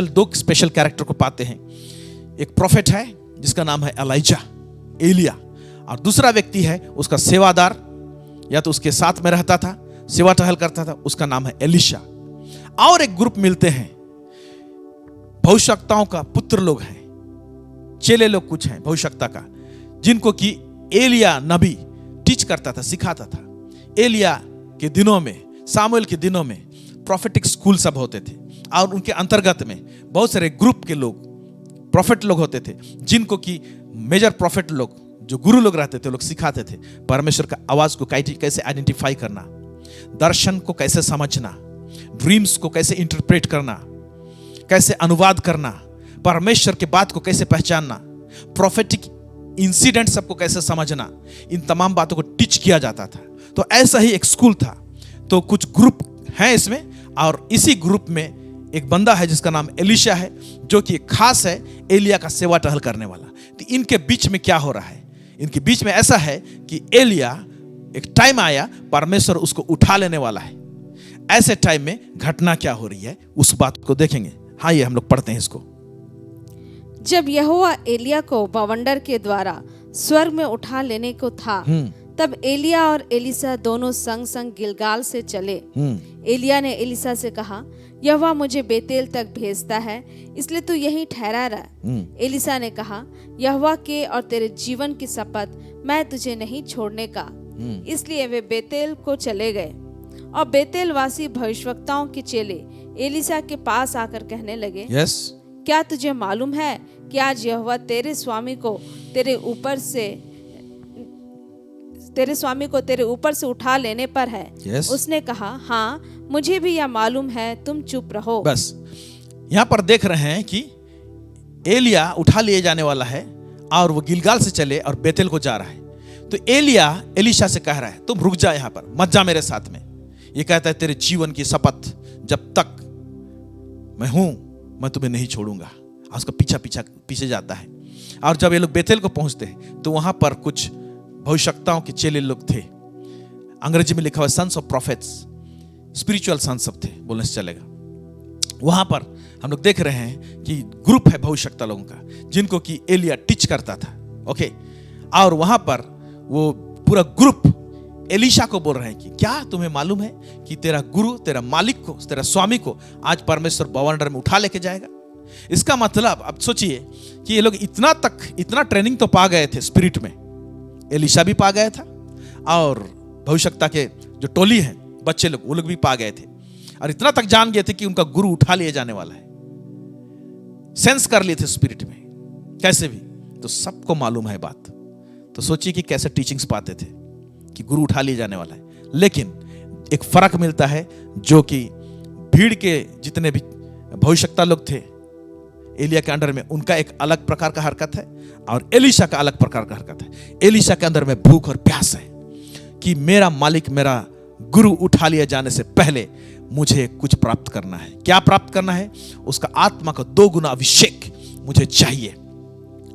दो स्पेशल कैरेक्टर को पाते हैं। एक प्रोफेट है जिसका नाम है एलाइजा, एलिया, और दूसरा व्यक्ति है उसका सेवादार, या तो उसके साथ में रहता था, सेवा टहल करता था, उसका नाम है एलिशा। और एक ग्रुप मिलते हैं, भविष्यवक्ताओं का पुत्र लोग हैं, चेले लोग कुछ हैं भविष्यवक्ता का, जिनको कि एलिया नबी टीच करता था, सिखाता था। एलिया के दिनों में, सामुएल के दिनों में प्रोफेटिक स्कूल सब होते थे, और उनके अंतर्गत में बहुत सारे ग्रुप के लोग, प्रोफेट लोग होते थे, जिनको कि मेजर प्रोफेट लोग, जो गुरु लोग रहते थे, लोग सिखाते थे परमेश्वर का आवाज को कैसे आइडेंटिफाई करना, दर्शन को कैसे समझना, ड्रीम्स को कैसे इंटरप्रेट करना, कैसे अनुवाद करना, परमेश्वर के बात को कैसे पहचानना, प्रोफेटिक इंसिडेंट सबको कैसे समझना, इन तमाम बातों को टीच किया जाता था। तो ऐसा ही एक स्कूल था। तो कुछ ग्रुप हैं इसमें, और इसी ग्रुप में एक बंदा है जिसका नाम एलिशा है, जो कि खास है एलिया का सेवा टहल करने वाला। तो इनके बीच में क्या हो रहा है? इनके बीच में ऐसा है कि एलिया, एक टाइम आया, परमेश्वर उसको उठा लेने वाला है। ऐसे टाइम में घटना क्या हो रही है, उस बात को देखेंगे। हाँ, ये हम लोग पढ़ते हैं इसको। जब यहोवा एलिया को बवंडर के द्वारा स्वर्ग में उठा लेने को था, तब एलिया और एलिसा दोनों संग संग गिलगाल से चले। एलिया ने एलिसा से कहा, यहोवा मुझे बेतेल तक भेजता है, इसलिए तू यहीं ठहरा रह। एलिसा ने कहा, यहोवा के और तेरे जीवन की शपथ, मैं तुझे नहीं छोड़ने का। इसलिए वे बेतेल को चले गए। और बेतेल वासी भविष्यवक्ताओं के चेले एलिसा के पास आकर कहने लगे, क्या तुझे मालूम है कि आज यहोवा तेरे स्वामी को तेरे ऊपर से उठा लेने पर है? उसने कहा, हाँ, मुझे भी यह मालूम है, तुम चुप रहो। बस यहां पर देख रहे हैं कि एलिया उठा लिए जाने वाला है, और वो गिलगाल से चले और बेतेल को जा रहा है। तो एलिया एलिशा से कह रहा है, तुम रुक जा, यहां पर मत जा मेरे साथ में। ये कहता है, तेरे जीवन की शपथ, जब तक मैं हूं, मैं तुम्हें नहीं छोड़ूंगा। उसका पीछे जाता है। और जब ये लोग बेतेल को पहुंचते हैं, तो वहां पर कुछ भविष्यवक्ताओं के चेले लोग थे। अंग्रेजी में लिखा हुआ sons of prophets, spiritual sons सब थे, बोलने से चलेगा। वहां पर हम लोग देख रहे हैं कि ग्रुप है भविष्यवक्ता लोगों का, जिनको कि एलिया टीच करता था। ओके, और वहां पर वो पूरा ग्रुप एलिशा को बोल रहे हैं कि क्या तुम्हें मालूम है कि तेरा गुरु, तेरा मालिक को, तेरा स्वामी को आज परमेश्वर बवंडर में उठा लेके जाएगा। इसका मतलब अब सोचिए कि ये लोग इतना ट्रेनिंग तो पा गए थे स्पिरिट में, एलिशा भी पा गया था, और भविष्यवक्ता के जो टोली है बच्चे लोग, वो लोग भी पा गए थे, और इतना तक जान गए थे कि उनका गुरु उठा लिए जाने वाला है। सेंस कर लिए थे स्पिरिट में, कैसे भी। तो सबको मालूम है बात। तो सोचिए कि कैसे टीचिंग्स पाते थे कि गुरु उठा लिया जाने वाला है। लेकिन एक फर्क मिलता है, जो कि भीड़ के जितने भी भविष्यवक्ता लोग थे एलिया के अंडर में, उनका एक अलग प्रकार का हरकत है और एलीशा का अलग प्रकार का हरकत है। एलीशा के अंदर में भूख और प्यास है कि मेरा मालिक, मेरा गुरु उठा लिया जाने से पहले मुझे कुछ प्राप्त करना है। क्या प्राप्त करना है? उसका आत्मा का 2 गुना अभिषेक मुझे चाहिए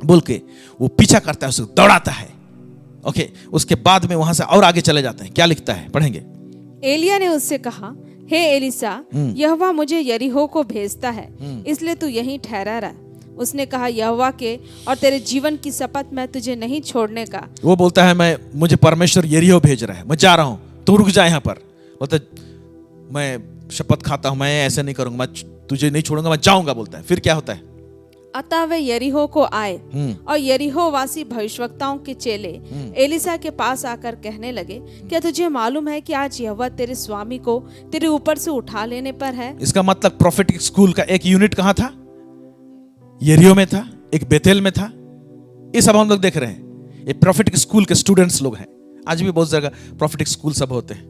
बोल के वो पीछा करता है, उसे दौड़ाता है। ओके, उसके बाद में वहां से और आगे चले जाते हैं। क्या लिखता है, पढ़ेंगे। एलिया ने उससे कहा, हे एलीसा, यहोवा मुझे यरीहो को भेजता है, इसलिए तू यहीं ठहरा रहा। उसने कहा, यहोवा के और तेरे जीवन की शपथ मैं तुझे नहीं छोड़ने का। वो बोलता है, मुझे परमेश्वर यरीहो भेज रहा है, मैं जा रहा हूं, तू रुक जा यहाँ पर। बोलता मैं शपथ खाता हूं, मैं ऐसे नहीं करूंगा, मैं तुझे नहीं छोड़ूंगा, मैं जाऊंगा बोलता है। फिर क्या होता है? अतः वे यरीहो को आए और यरीहो वासी भविष्यवक्ताओं के चेले एलीसा के पास आकर कहने लगे, क्या तुझे मालूम है कि आज यहोवा तेरे स्वामी को तेरे ऊपर से उठा लेने पर है? इसका मतलब प्रोफेटिक स्कूल का एक यूनिट कहां था? यरीहो में था, एक बेतेल में था। ये सब हम लोग देख रहे हैं। ये प्रोफेटिक स्कूल के स्टूडेंट्स लोग हैं। आज भी बहुत जगह प्रोफेटिक स्कूल सब होते हैं।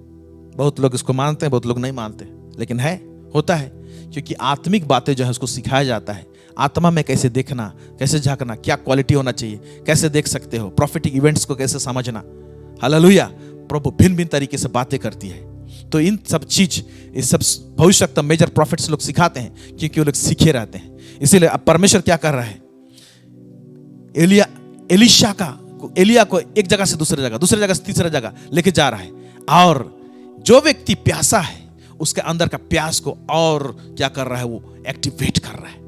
बहुत लोग इसको मानते हैं, बहुत लोग नहीं मानते, लेकिन है, होता है, क्योंकि आत्मिक बातें जो है उसको सिखाया जाता है। आत्मा में कैसे देखना, कैसे झांकना, क्या क्वालिटी होना चाहिए, कैसे देख सकते हो, प्रोफेटिक इवेंट्स को कैसे समझना। हालेलुया। प्रभु भिन्न भिन्न तरीके से बातें करती है। तो इन सब चीज, इस सब भविष्यवक्ता मेजर प्रॉफिट्स लोग सिखाते हैं, क्योंकि वो लोग सीखे रहते हैं। इसीलिए अब परमेश्वर क्या कर रहा है? एलिया को एक जगह से दूसरी जगह से तीसरी जगह लेके जा रहा है। और जो व्यक्ति प्यासा है उसके अंदर का प्यास को और क्या कर रहा है? वो एक्टिवेट कर रहा है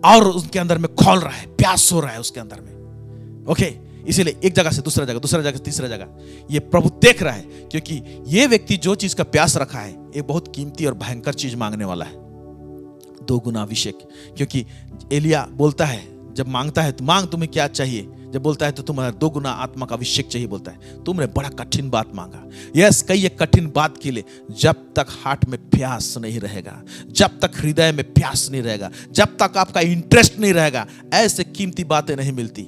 और उसके अंदर में खोल रहा है, प्यास हो रहा है उसके अंदर में। ओके, इसीलिए एक जगह से दूसरा जगह से तीसरा जगह ये प्रभु देख रहा है, क्योंकि ये व्यक्ति जो चीज का प्यास रखा है ये बहुत कीमती और भयंकर चीज मांगने वाला है। 2 गुना अभिषेक। क्योंकि एलिया बोलता है, जब मांगता है तो मांग, तुम्हें क्या चाहिए? जब बोलता है तो तुम्हें 2 गुना आत्मा का अभिषेक चाहिए बोलता है। तुमने बड़ा कठिन बात मांगा। यस, कई एक कठिन बात के लिए जब तक हार्ट में प्यास नहीं रहेगा, जब तक हृदय में प्यास नहीं रहेगा, जब तक आपका इंटरेस्ट नहीं रहेगा, ऐसे कीमती बातें नहीं मिलती।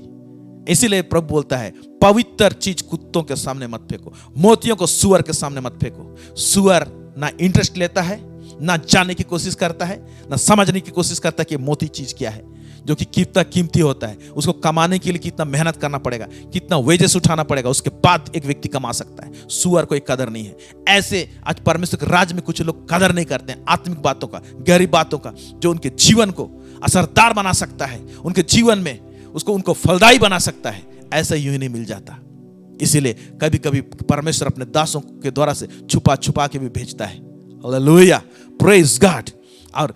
इसीलिए प्रभु बोलता है, पवित्र चीज कुत्तों के सामने मत फेंको, मोतियों को सुअर के सामने मत फेंको। सुअर ना इंटरेस्ट लेता है, ना जानने की कोशिश करता है, ना समझने की कोशिश करता है कि मोती चीज क्या है, जो कि कितना कीमती होता है। उसको कमाने के लिए कितना मेहनत करना पड़ेगा, कितना वेजेस उठाना पड़ेगा, उसके बाद एक व्यक्ति कमा सकता है। सुअर को एक कदर नहीं है। ऐसे आज परमेश्वर के राज्य में कुछ लोग कदर नहीं करते हैं आत्मिक बातों का, गहरी बातों का, जो उनके जीवन को असरदार बना सकता है, उनके जीवन में उनको फलदायी बना सकता है। ऐसा यूं ही नहीं मिल जाता। इसीलिए कभी कभी परमेश्वर अपने दासों के द्वारा से छुपा छुपा के भी भेजता है। Hallelujah, praise God. और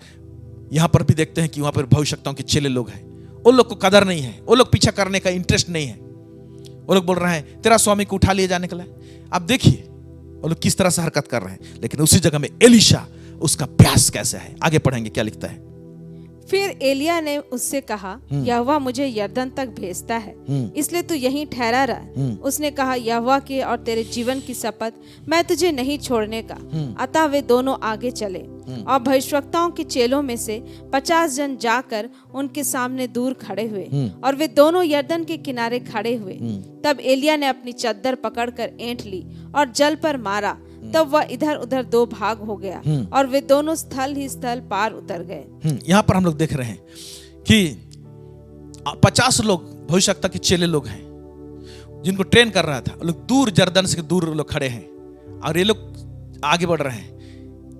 यहां पर भी देखते हैं कि वहां पर भविष्यवक्ताओं के चेले लोग हैं, उन लोग को कदर नहीं है, वो लोग पीछा करने का इंटरेस्ट नहीं है। वो लोग बोल रहे हैं तेरा स्वामी को उठा लिए जाने के लिए। अब देखिए वो लोग किस तरह से हरकत कर रहे हैं। लेकिन उसी जगह में एलीशा, उसका प्यास कैसे है, आगे पढ़ेंगे क्या लिखता है। फिर एलिया ने उससे कहा, यहोवा मुझे यरदन तक भेजता है, इसलिए तू यहीं ठहरा रहा। उसने कहा, यहोवा के और तेरे जीवन की शपथ मैं तुझे नहीं छोड़ने का। अतः वे दोनों आगे चले और भविष्यवक्ताओं के चेलों में से 50 जन जाकर उनके सामने दूर खड़े हुए और वे दोनों यरदन के किनारे खड़े हुए। तब एलिया ने अपनी चद्दर पकड़कर ऐंठ ली और जल पर मारा। तब वह इधर उधर 2 भाग हो गया और वे दोनों स्थल ही स्थल पार उतर गए। यहाँ पर हम लोग देख रहे हैं कि 50 लोग भविष्यवक्ता के चेले लोग हैं, जिनको ट्रेन कर रहा था। लोग दूर, जर्दन से दूर लोग खड़े हैं और ये लोग आगे बढ़ रहे हैं।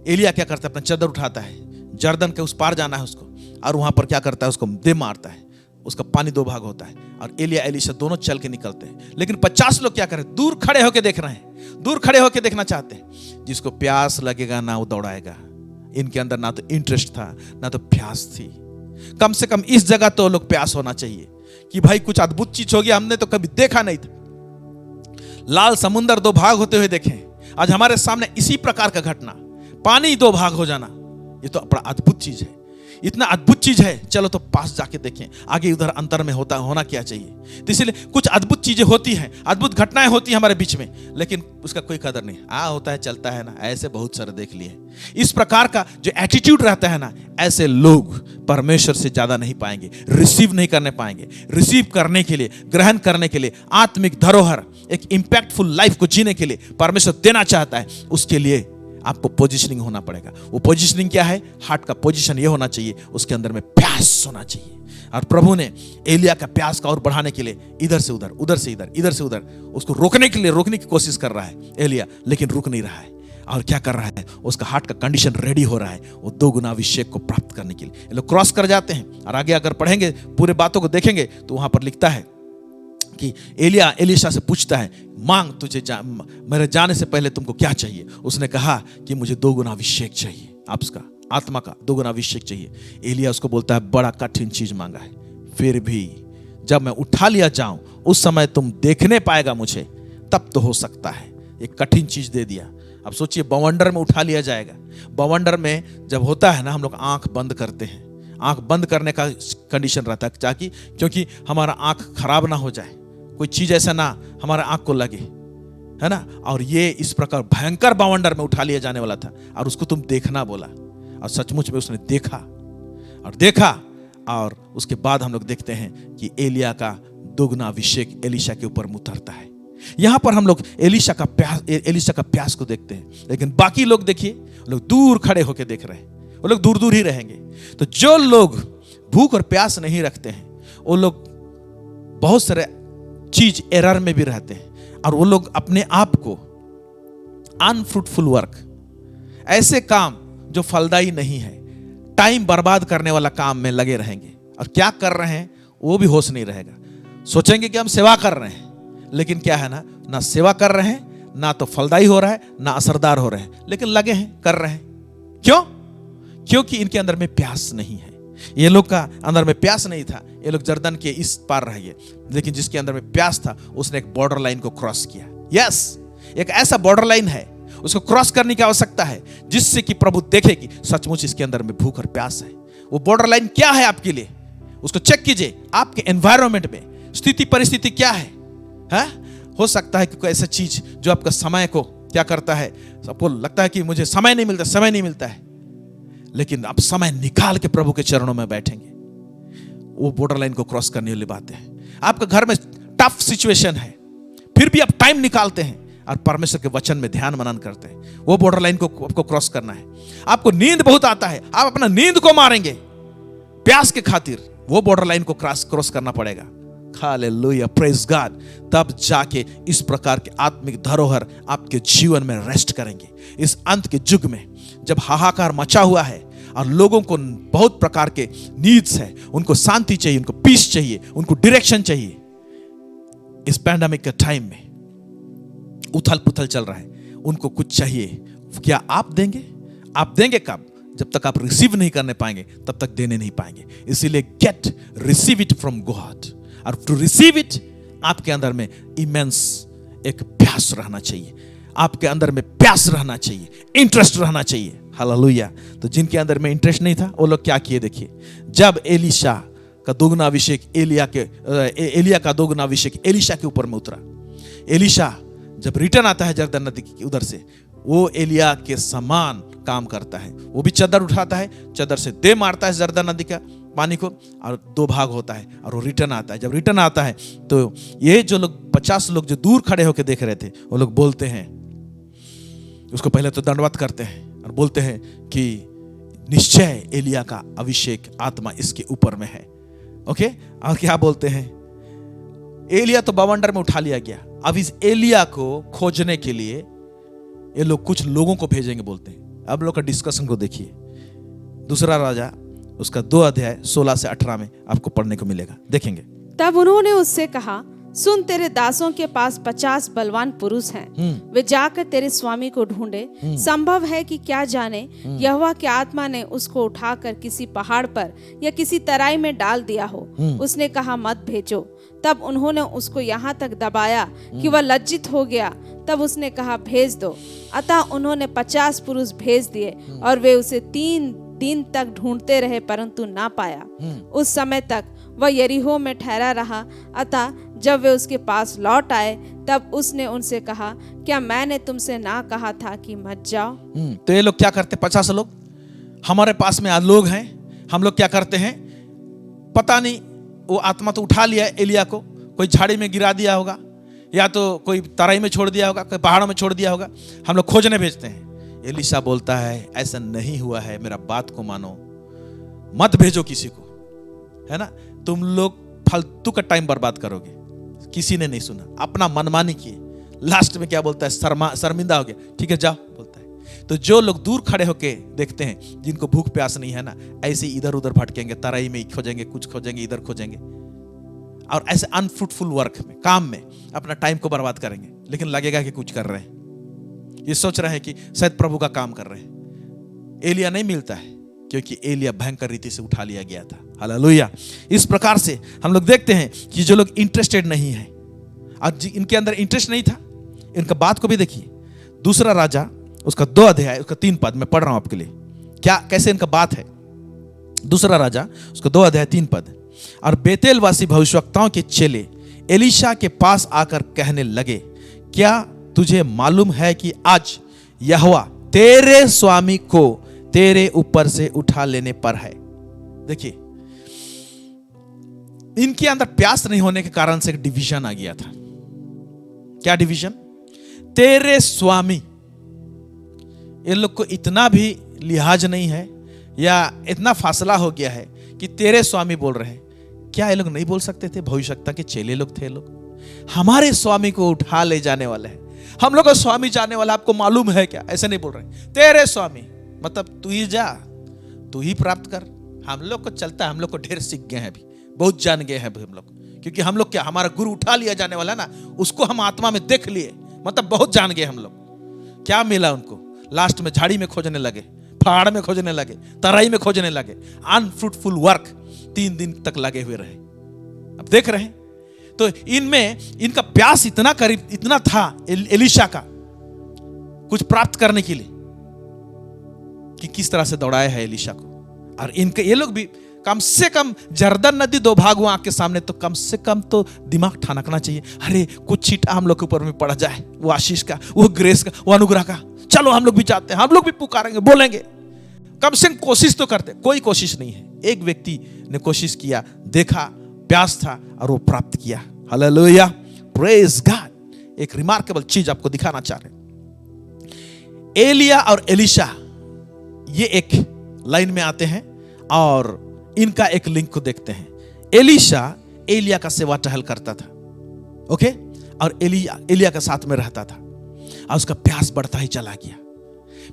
एलिया क्या करता है? अपना चद्दर उठाता है, जर्दन के उस पार जाना है उसको, और वहां पर क्या करता है? उसको दे मारता है। उसका पानी 2 भाग होता है और एलिया एलीशा दोनों चल के निकलते हैं। लेकिन 50 लोग क्या कर रहे हैं? दूर खड़े होकर देख रहे हैं, दूर खड़े होकर देखना चाहते हैं। जिसको प्यास लगेगा ना वो दौड़ाएगा। इनके अंदर ना तो इंटरेस्ट था ना तो प्यास थी। कम से कम इस जगह तो लोग प्यास होना चाहिए कि भाई कुछ अद्भुत चीज होगी, हमने तो कभी देखा नहीं था। लाल समुंदर 2 भाग होते हुए देखें, आज हमारे सामने इसी प्रकार का घटना, पानी 2 भाग हो जाना, ये तो बड़ा अद्भुत चीज है। इतना अद्भुत चीज है, चलो तो पास जाके देखें आगे उधर अंतर में होना क्या चाहिए। तो इसलिए कुछ अद्भुत चीजें होती हैं, अद्भुत घटनाएं होती हैं हमारे बीच में, लेकिन उसका कोई कदर नहीं। होता है, चलता है ना, ऐसे बहुत सारे देख लिए। इस प्रकार का जो एटीट्यूड रहता है ना, ऐसे लोग परमेश्वर से ज्यादा नहीं पाएंगे, रिसीव नहीं करने पाएंगे। रिसीव करने के लिए, ग्रहण करने के लिए, आत्मिक धरोहर, एक इंपैक्टफुल लाइफ को जीने के लिए परमेश्वर देना चाहता है। उसके लिए आपको पोजीशनिंग होना पड़ेगा। वो पोजीशनिंग क्या है? हार्ट का पोजीशन ये होना चाहिए, उसके अंदर में प्यास होना चाहिए। और प्रभु ने एलिया का प्यास का और बढ़ाने के लिए इधर से उधर, उधर से इधर, इधर से उधर उसको रोकने के लिए, रोकने की कोशिश कर रहा है एलिया, लेकिन रुक नहीं रहा है। और क्या कर रहा है? उसका हार्ट का कंडीशन रेडी हो रहा है वो 2 गुना अभिषेक को प्राप्त करने के लिए। ये लोग क्रॉस कर जाते हैं और आगे अगर पढ़ेंगे, पूरे बातों को देखेंगे तो वहां पर लिखता है कि एलिया एलीशा से पूछता है, मांग, तुझे मेरे जाने से पहले तुमको क्या चाहिए? उसने कहा कि मुझे 2 गुना अभिषेक चाहिए, आपका आत्मा का 2 गुना अभिषेक चाहिए। एलिया उसको बोलता है, बड़ा कठिन चीज मांगा है, फिर भी जब मैं उठा लिया जाऊं उस समय तुम देखने पाएगा मुझे, तब तो हो सकता है। एक कठिन चीज दे दिया। अब सोचिए, बवंडर में उठा लिया जाएगा। बवंडर में जब होता है ना, हम लोग आंख बंद करते हैं। आंख बंद करने का कंडीशन रहता है ताकि, क्योंकि हमारा आंख खराब ना हो जाए, कोई चीज ऐसा ना हमारा आंख को लगे, है ना। और ये इस प्रकार भयंकर बवंडर में उठा लिया जाने वाला था और उसको तुम देखना बोला, और सचमुच में उसने देखा और देखा। और उसके बाद हम लोग देखते हैं कि एलिया का 2 गुना अभिषेक एलीशा के ऊपर उतरता है। यहां पर हम लोग एलीशा का प्यास को देखते हैं, लेकिन बाकी लोग देखिए, लोग दूर खड़े होकर देख रहे हैं। वो लोग दूर दूर ही रहेंगे। तो जो लोग भूख और प्यास नहीं रखते हैं, वो लोग बहुत सारे चीज एरर में भी रहते हैं, और वो लोग अपने आप को अनफ्रूटफुल वर्क, ऐसे काम जो फलदायी नहीं है, टाइम बर्बाद करने वाला काम में लगे रहेंगे। और क्या कर रहे हैं वो भी होश नहीं रहेगा। सोचेंगे कि हम सेवा कर रहे हैं, लेकिन क्या है ना सेवा कर रहे हैं, ना तो फलदायी हो रहा है, ना असरदार हो रहे हैं, लेकिन लगे हैं, कर रहे हैं। क्यों? क्योंकि इनके अंदर में प्यास नहीं है। ये लोग का अंदर में प्यास नहीं था। ये लोग जर्दन के इस पार रह गए, लेकिन जिसके अंदर में प्यास था उसने एक बॉर्डर लाइन को क्रॉस किया। यस, एक ऐसा बॉर्डर लाइन है, उसको क्रॉस करने की आवश्यकता है, जिससे कि प्रभु देखे कि सचमुच इसके अंदर में भूख और प्यास है। वो बॉर्डर लाइन क्या है आपके लिए, उसको चेक कीजिए। आपके एनवायरनमेंट में स्थिति परिस्थिति क्या है? हो सकता है कि कोई ऐसा चीज जो आपका समय को क्या करता है, सबको लगता है कि मुझे समय नहीं मिलता है, लेकिन आप समय निकाल के प्रभु के चरणों में बैठेंगे, वो बॉर्डर लाइन को क्रॉस करने वाली बात है। आपका घर में टफ सिचुएशन है, फिर भी आप टाइम निकालते हैं और परमेश्वर के वचन में ध्यान मनन करते हैं, वो बॉर्डर लाइन को आपको क्रॉस करना है। आपको नींद बहुत आता है, आप अपना नींद को मारेंगे प्यास के खातिर, वो बॉर्डर लाइन को क्रॉस करना पड़ेगा। Hallelujah, praise God. तब जाके इस प्रकार के आत्मिक धरोहर आपके जीवन में रेस्ट करेंगे। इस अंत के युग में जब हाहाकार मचा हुआ है और लोगों को बहुत प्रकार के नीड्स है, उनको शांति चाहिए, उनको पीस चाहिए, उनको डायरेक्शन चाहिए। इस पैंडेमिक के टाइम में उथल पुथल चल रहा है, उनको कुछ चाहिए। क्या आप देंगे? आप देंगे कब? जब तक आप रिसीव नहीं करने पाएंगे तब तक देने नहीं पाएंगे। इसीलिए get, receive it from God. और टू रिसीव इट आपके अंदर में इमेंस एक प्यास रहना चाहिए, आपके अंदर में प्यास रहना चाहिए, इंटरेस्ट रहना चाहिए। हालेलुया। तो जिनके अंदर में इंटरेस्ट नहीं था वो लोग क्या किए देखिए, जब एलीशा का 2 गुना अभिषेक एलिया का 2 गुना अभिषेक एलीशा के ऊपर में उतरा। एलीशा जब रिटर्न आता है जर्दन नदी की उधर से, वो एलिया के समान काम करता है। वो भी चदर उठाता है, चदर से दे मारता है जर्दन नदी का पानी को, और 2 भाग होता है और वो रिटर्न आता है। जब रिटर्न आता है तो ये जो लोग 50 लोग जो दूर खड़े होकर देख रहे थे, वो लोग बोलते हैं, उसको पहले तो दंडवत करते हैं और बोलते हैं कि निश्चय एलिया का अभिषेक आत्मा इसके ऊपर में है। ओके, और क्या बोलते हैं, एलिया तो बवंडर में उठा लिया गया, अब इस एलिया को खोजने के लिए ये लोग कुछ लोगों को भेजेंगे बोलते हैं। अब लोग का डिस्कशन को देखिए, 2 राजा उसका 2 अध्याय 16 से 18 में आपको पढ़ने को मिलेगा, देखेंगे। तब उन्होंने उससे कहा, सुन, तेरे दासों के पास 50 बलवान पुरुष हैं, वे जाकर तेरे स्वामी को ढूंढे। संभव है कि क्या जाने यहोवा की आत्मा ने उसको उठाकर किसी पहाड़ पर या किसी तराई में डाल दिया हो। उसने कहा, मत भेजो। तब उन्होंने उसको यहाँ तक दबाया कि वह लज्जित हो गया। तब उसने कहा, भेज दो। अतः उन्होंने 50 पुरुष भेज दिए और वे उसे 3 दिन तक ढूंढते रहे, परंतु ना पाया। उस समय तक वह यरीहो में ठहरा रहा। अतः जब वे उसके पास लौट आए तब उसने उनसे कहा, क्या मैंने तुमसे ना कहा था कि मत जाओ? तो ये लोग क्या करते, 50 लोग हमारे पास में आज लोग हैं, हम लोग क्या करते हैं, पता नहीं वो आत्मा तो उठा लिया एलिया को, कोई झाड़ी में गिरा दिया होगा, या तो कोई तराई में छोड़ दिया होगा, कोई पहाड़ों में छोड़ दिया होगा, हम लोग खोजने भेजते हैं। एलीशा बोलता है ऐसा नहीं हुआ है, मेरा बात को मानो, मत भेजो किसी को, है ना, तुम लोग फालतू का टाइम बर्बाद करोगे। किसी ने नहीं सुना, अपना मनमानी किए। लास्ट में क्या बोलता है, शर्मिंदा हो गया, ठीक है जाओ बोलता है। तो जो लोग दूर खड़े होके देखते हैं, जिनको भूख प्यास नहीं है ना, ऐसे इधर उधर भटकेंगे, तराई में खोजेंगे, कुछ खोजेंगे, इधर खोजेंगे, और ऐसे अनफ्रूटफुल वर्क में, काम में अपना टाइम को बर्बाद करेंगे, लेकिन लगेगा कि कुछ कर रहे हैं, ये सोच रहे हैं कि शायद प्रभु का काम कर रहे हैं। एलिया नहीं मिलता है, क्योंकि एलिया भयंकर रीति से उठा लिया गया था। हालेलुया। इस प्रकार से हम लोग देखते हैं कि जो लोग इंटरेस्टेड नहीं है, और इनके अंदर इंटरेस्ट नहीं था, इनका बात को भी देखिए। दूसरा राजा उसका 2 अध्याय उसका 3 पद मैं पढ़ रहा हूं आपके लिए, क्या कैसे इनका बात है। दूसरा राजा उसका 2 अध्याय 3 पद। और बेतेलवासी भविष्यवक्ताओं के चेले एलीशा के पास आकर कहने लगे, क्या तुझे मालूम है कि आज यहोवा तेरे स्वामी को तेरे ऊपर से उठा लेने पर है। देखिए, इनके अंदर प्यास नहीं होने के कारण से एक डिवीजन आ गया था। क्या डिवीजन? तेरे स्वामी। इन लोग को इतना भी लिहाज नहीं है, या इतना फासला हो गया है कि तेरे स्वामी बोल रहे हैं। क्या ये लोग नहीं बोल सकते थे? भविष्यवक्ता के चेले लोग थे। लोग हमारे स्वामी को उठा ले जाने वाले हैं, हम लोग का स्वामी जाने वाला, आपको मालूम है क्या? ऐसे नहीं बोल रहे, तेरे स्वामी मतलब तू ही जा, तू ही प्राप्त कर। हम लोग को चलता है, हम लोग को ढेर सीख गए हैं, अभी बहुत जान गए हैं हम लोग, क्योंकि हम लोग क्या, हमारा गुरु उठा लिया जाने वाला ना, उसको हम आत्मा में देख लिए, मतलब बहुत जान गए हम लोग। क्या मिला उनको? लास्ट में झाड़ी में खोजने लगे, पहाड़ में खोजने लगे, तराई में खोजने लगे, अनफ्रूटफुल वर्क 3 दिन तक लगे हुए रहे। अब देख रहे हैं, तो इनमें इनका प्यास इतना करीब, इतना था एलीशा का कुछ प्राप्त करने के लिए, कि किस तरह से दौड़ाया है एलीशा को। और इनके ये लोग भी कम से कम जर्दन नदी 2 भाग हुआ आंख के सामने, तो कम से कम तो दिमाग ठनकना चाहिए, अरे कुछ छींटा हम लोग के ऊपर में पड़ जाए, वो आशीष का, वो ग्रेस का, वो अनुग्रह का, चलो हम लोग भी जाते हैं, हम लोग भी पुकारेंगे, बोलेंगे, कम से कम कोशिश तो करते। कोई कोशिश नहीं है। एक व्यक्ति ने कोशिश किया, देखा, प्यास था, और वो प्राप्त किया। Hallelujah, praise God. एक रिमार्केबल चीज आपको दिखाना चाह रहे। एलिया और एलीशा ये एक लाइन में आते हैं, और इनका एक लिंक को देखते हैं। एलीशा एलिया का सेवा टहल करता था, ओके, और एलिया के साथ में रहता था, और उसका प्यास बढ़ता ही चला गया।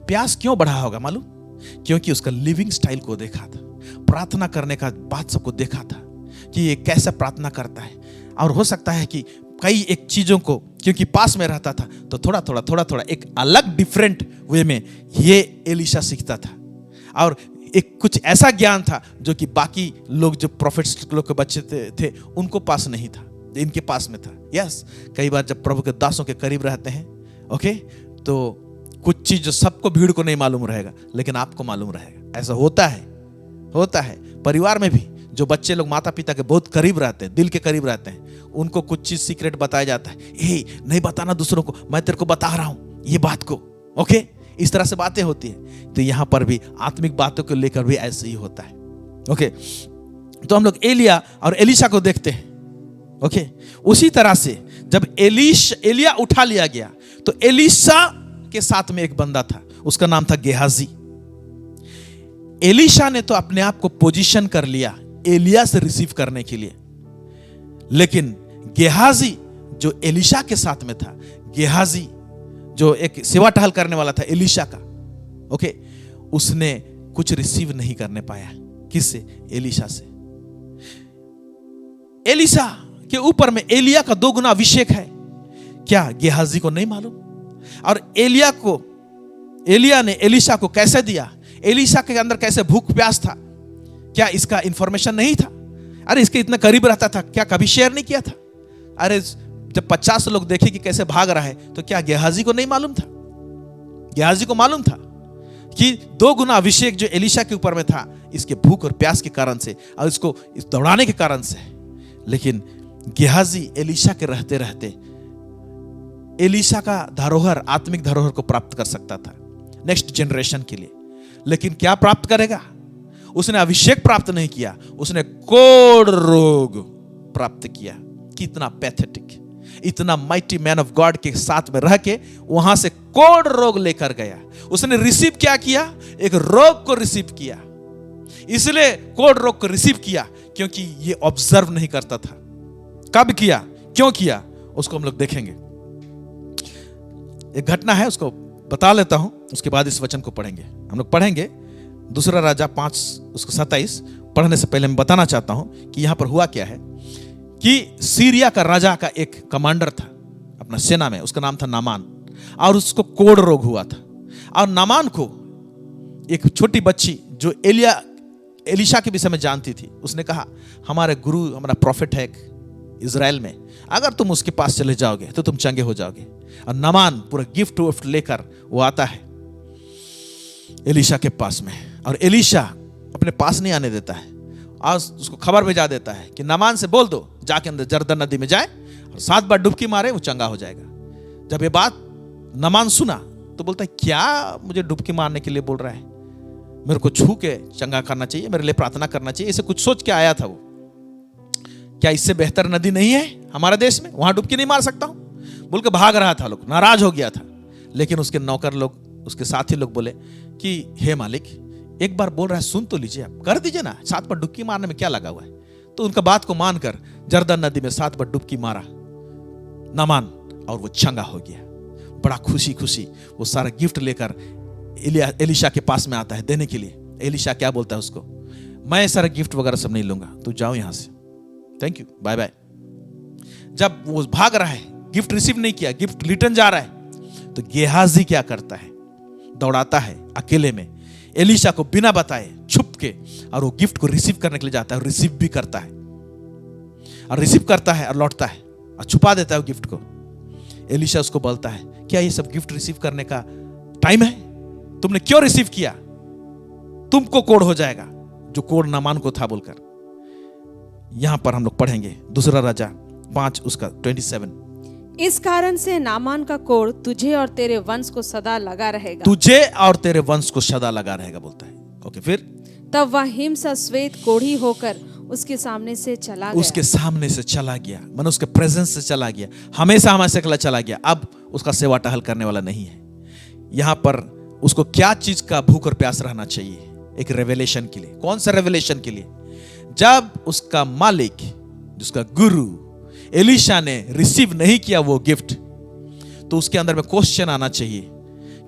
प्यास क्यों बढ़ा होगा मालूम? क्योंकि उसका लिविंग स्टाइल को देखा था, प्रार्थना करने का बात सबको देखा था कि ये कैसे प्रार्थना करता है। और हो सकता है कि कई एक चीजों को, क्योंकि पास में रहता था, तो थोड़ा थोड़ा एक अलग डिफरेंट वे में ये एलीशा सीखता था। और एक कुछ ऐसा ज्ञान था जो कि बाकी लोग, जो प्रोफेट्स लोग के बच्चे थे उनको पास नहीं था, इनके पास में था। यस, कई बार जब प्रभु के दासों के करीब रहते हैं, ओके, तो कुछ चीज जो सबको, भीड़ को नहीं मालूम रहेगा, लेकिन आपको मालूम रहेगा। ऐसा होता है परिवार में भी। जो बच्चे लोग माता पिता के बहुत करीब रहते हैं, दिल के करीब रहते हैं, उनको कुछ चीज सीक्रेट बताया जाता है, नहीं बताना दूसरों को, मैं तेरे को बता रहा हूं ये बात को, ओके। इस तरह से बातें होती है। तो यहां पर भी आत्मिक बातों को लेकर भी ऐसे ही होता है, ओके। तो हम लोग एलिया और एलीशा को देखते हैं, ओके। उसी तरह से जब एलिया उठा लिया गया, तो एलीशा के साथ में एक बंदा था, उसका नाम था गेहाजी। एलीशा ने तो अपने आप को पोजीशन कर लिया एलिया से रिसीव करने के लिए, लेकिन गेहाजी जो एलीशा के साथ में था, गेहाजी जो एक सेवा टहल करने वाला था एलीशा का, ओके, उसने कुछ रिसीव नहीं करने पाया। किससे? एलीशा से। एलीशा के ऊपर में एलिया का 2 गुना अभिषेक है। क्या गेहाजी को नहीं मालूम? और एलिया ने एलीशा को कैसे दिया? एलीशा के अंदर कैसे भूख प्यास था? क्या इसका इंफॉर्मेशन नहीं था? अरे इसके इतना करीब रहता था, क्या कभी शेयर नहीं किया था? अरे जब 50 लोग देखे कि कैसे भाग रहा है, तो क्या गेहाजी को नहीं मालूम था? गेहाजी को मालूम था कि 2 गुना अभिषेक जो एलीशा के ऊपर में था, इसके भूख और प्यास के कारण से, और इसको दौड़ाने के कारण से। लेकिन गेहाजी एलीशा के रहते रहते एलीशा का धरोहर, आत्मिक धरोहर को प्राप्त कर सकता था नेक्स्ट जनरेशन के लिए। लेकिन क्या प्राप्त करेगा? उसने अभिषेक प्राप्त नहीं किया, उसने कोढ़ रोग प्राप्त किया। कितना पैथेटिक, इतना माइटी मैन ऑफ गॉड के साथ में रह के वहां से कोढ़ रोग लेकर गया। उसने रिसीव क्या किया? एक रोग को रिसीव किया। इसलिए कोढ़ रोग को रिसीव किया क्योंकि ये ऑब्जर्व नहीं करता था। कब किया, क्यों किया, उसको हम लोग देखेंगे। एक घटना है, उसको बता लेता हूं, उसके बाद इस वचन को पढ़ेंगे। हम लोग पढ़ेंगे दूसरा राजा 5:27। पढ़ने से पहले मैं बताना चाहता हूं कि यहां पर हुआ क्या है कि सीरिया का राजा का एक कमांडर था अपना सेना में, उसका नाम था नामान, और उसको कोढ़ रोग हुआ था। और नामान को एक छोटी बच्ची जो एलिशा के विषय में जानती थी, उसने कहा हमारे गुरु, हमारा प्रॉफिट है इज़राइल में, अगर तुम उसके पास चले जाओगे तो तुम चंगे हो जाओगे। और नामान पूरा गिफ्ट विफ्ट लेकर वो आता है एलिशा के पास में, और एलिशा अपने पास नहीं आने देता है। आज उसको खबर भेजा देता है कि नामान से बोल दो जाके अंदर जर्दन नदी में जाए और 7 बार डुबकी मारे, वो चंगा हो जाएगा। जब ये बात नामान सुना तो बोलता है क्या मुझे डुबकी मारने के लिए बोल रहा है, मेरे को छू के चंगा करना चाहिए, मेरे लिए प्रार्थना करना चाहिए। इसे कुछ सोच के आया था वो, क्या इससे बेहतर नदी नहीं है हमारे देश में, वहां डुबकी नहीं मार सकता हूं बोल के भाग रहा था। लोग नाराज हो गया था, लेकिन उसके नौकर लोग, उसके साथी लोग बोले कि हे मालिक, एक बार बोल रहा है सुन तो लीजिए, आप कर दीजिए ना, 7 बार डुबकी मारने में क्या लगा हुआ है। तो उनका बात को मानकर जर्दन नदी में 7 बार डुबकी मारा नामान, और वो चंगा हो गया। बड़ा खुशी खुशी वो सारा गिफ्ट लेकर एलिशा के पास में आता है देने के लिए। एलिशा क्या बोलता है उसको, मैं सारा गिफ्ट वगैरह सब नहीं लूंगा, तू जाओ यहां से, थैंक यू, बाय बाय। जब वो भाग रहा है, गिफ्ट रिसीव नहीं किया, गिफ्ट रिटर्न जा रहा है, तो गेहाजी क्या करता है, दौड़ाता है अकेले में एलिशा को बिना बताए छुप के, और वो गिफ्ट को रिसीव करने के लिए जाता है, और रिसीव भी करता है, और रिसीव करता है और लौटता है और छुपा देता है वो गिफ्ट को। एलिशा उसको बोलता है क्या ये सब गिफ्ट रिसीव करने का टाइम है, तुमने क्यों रिसीव किया, तुमको कोढ़ हो जाएगा जो कोढ़ नामान को था बोलकर। यहां पर हम लोग पढ़ेंगे दूसरा राजा 5:27। इस कारण से नामान का कोढ़ तुझे और तेरे वंश को सदा लगा रहेगा, तुझे और तेरे वंश को सदा लगा रहेगा बोलता है। ओके, फिर तब वह हिमसा श्वेत कोढ़ी होकर उसके सामने से चला गया। उसके सामने से चला गया, मानो उसके प्रेजेंस से चला गया, हमेशा हमारे से चला गया। अब उसका सेवा टहल करने वाला नहीं है। यहां पर उसको क्या चीज का भूख और प्यास रहना चाहिए, एक रेवलेशन के लिए। कौन सा रेवलेशन के लिए? जब उसका मालिक, जिसका गुरु एलिशा ने रिसीव नहीं किया वो गिफ्ट, तो उसके अंदर में क्वेश्चन आना चाहिए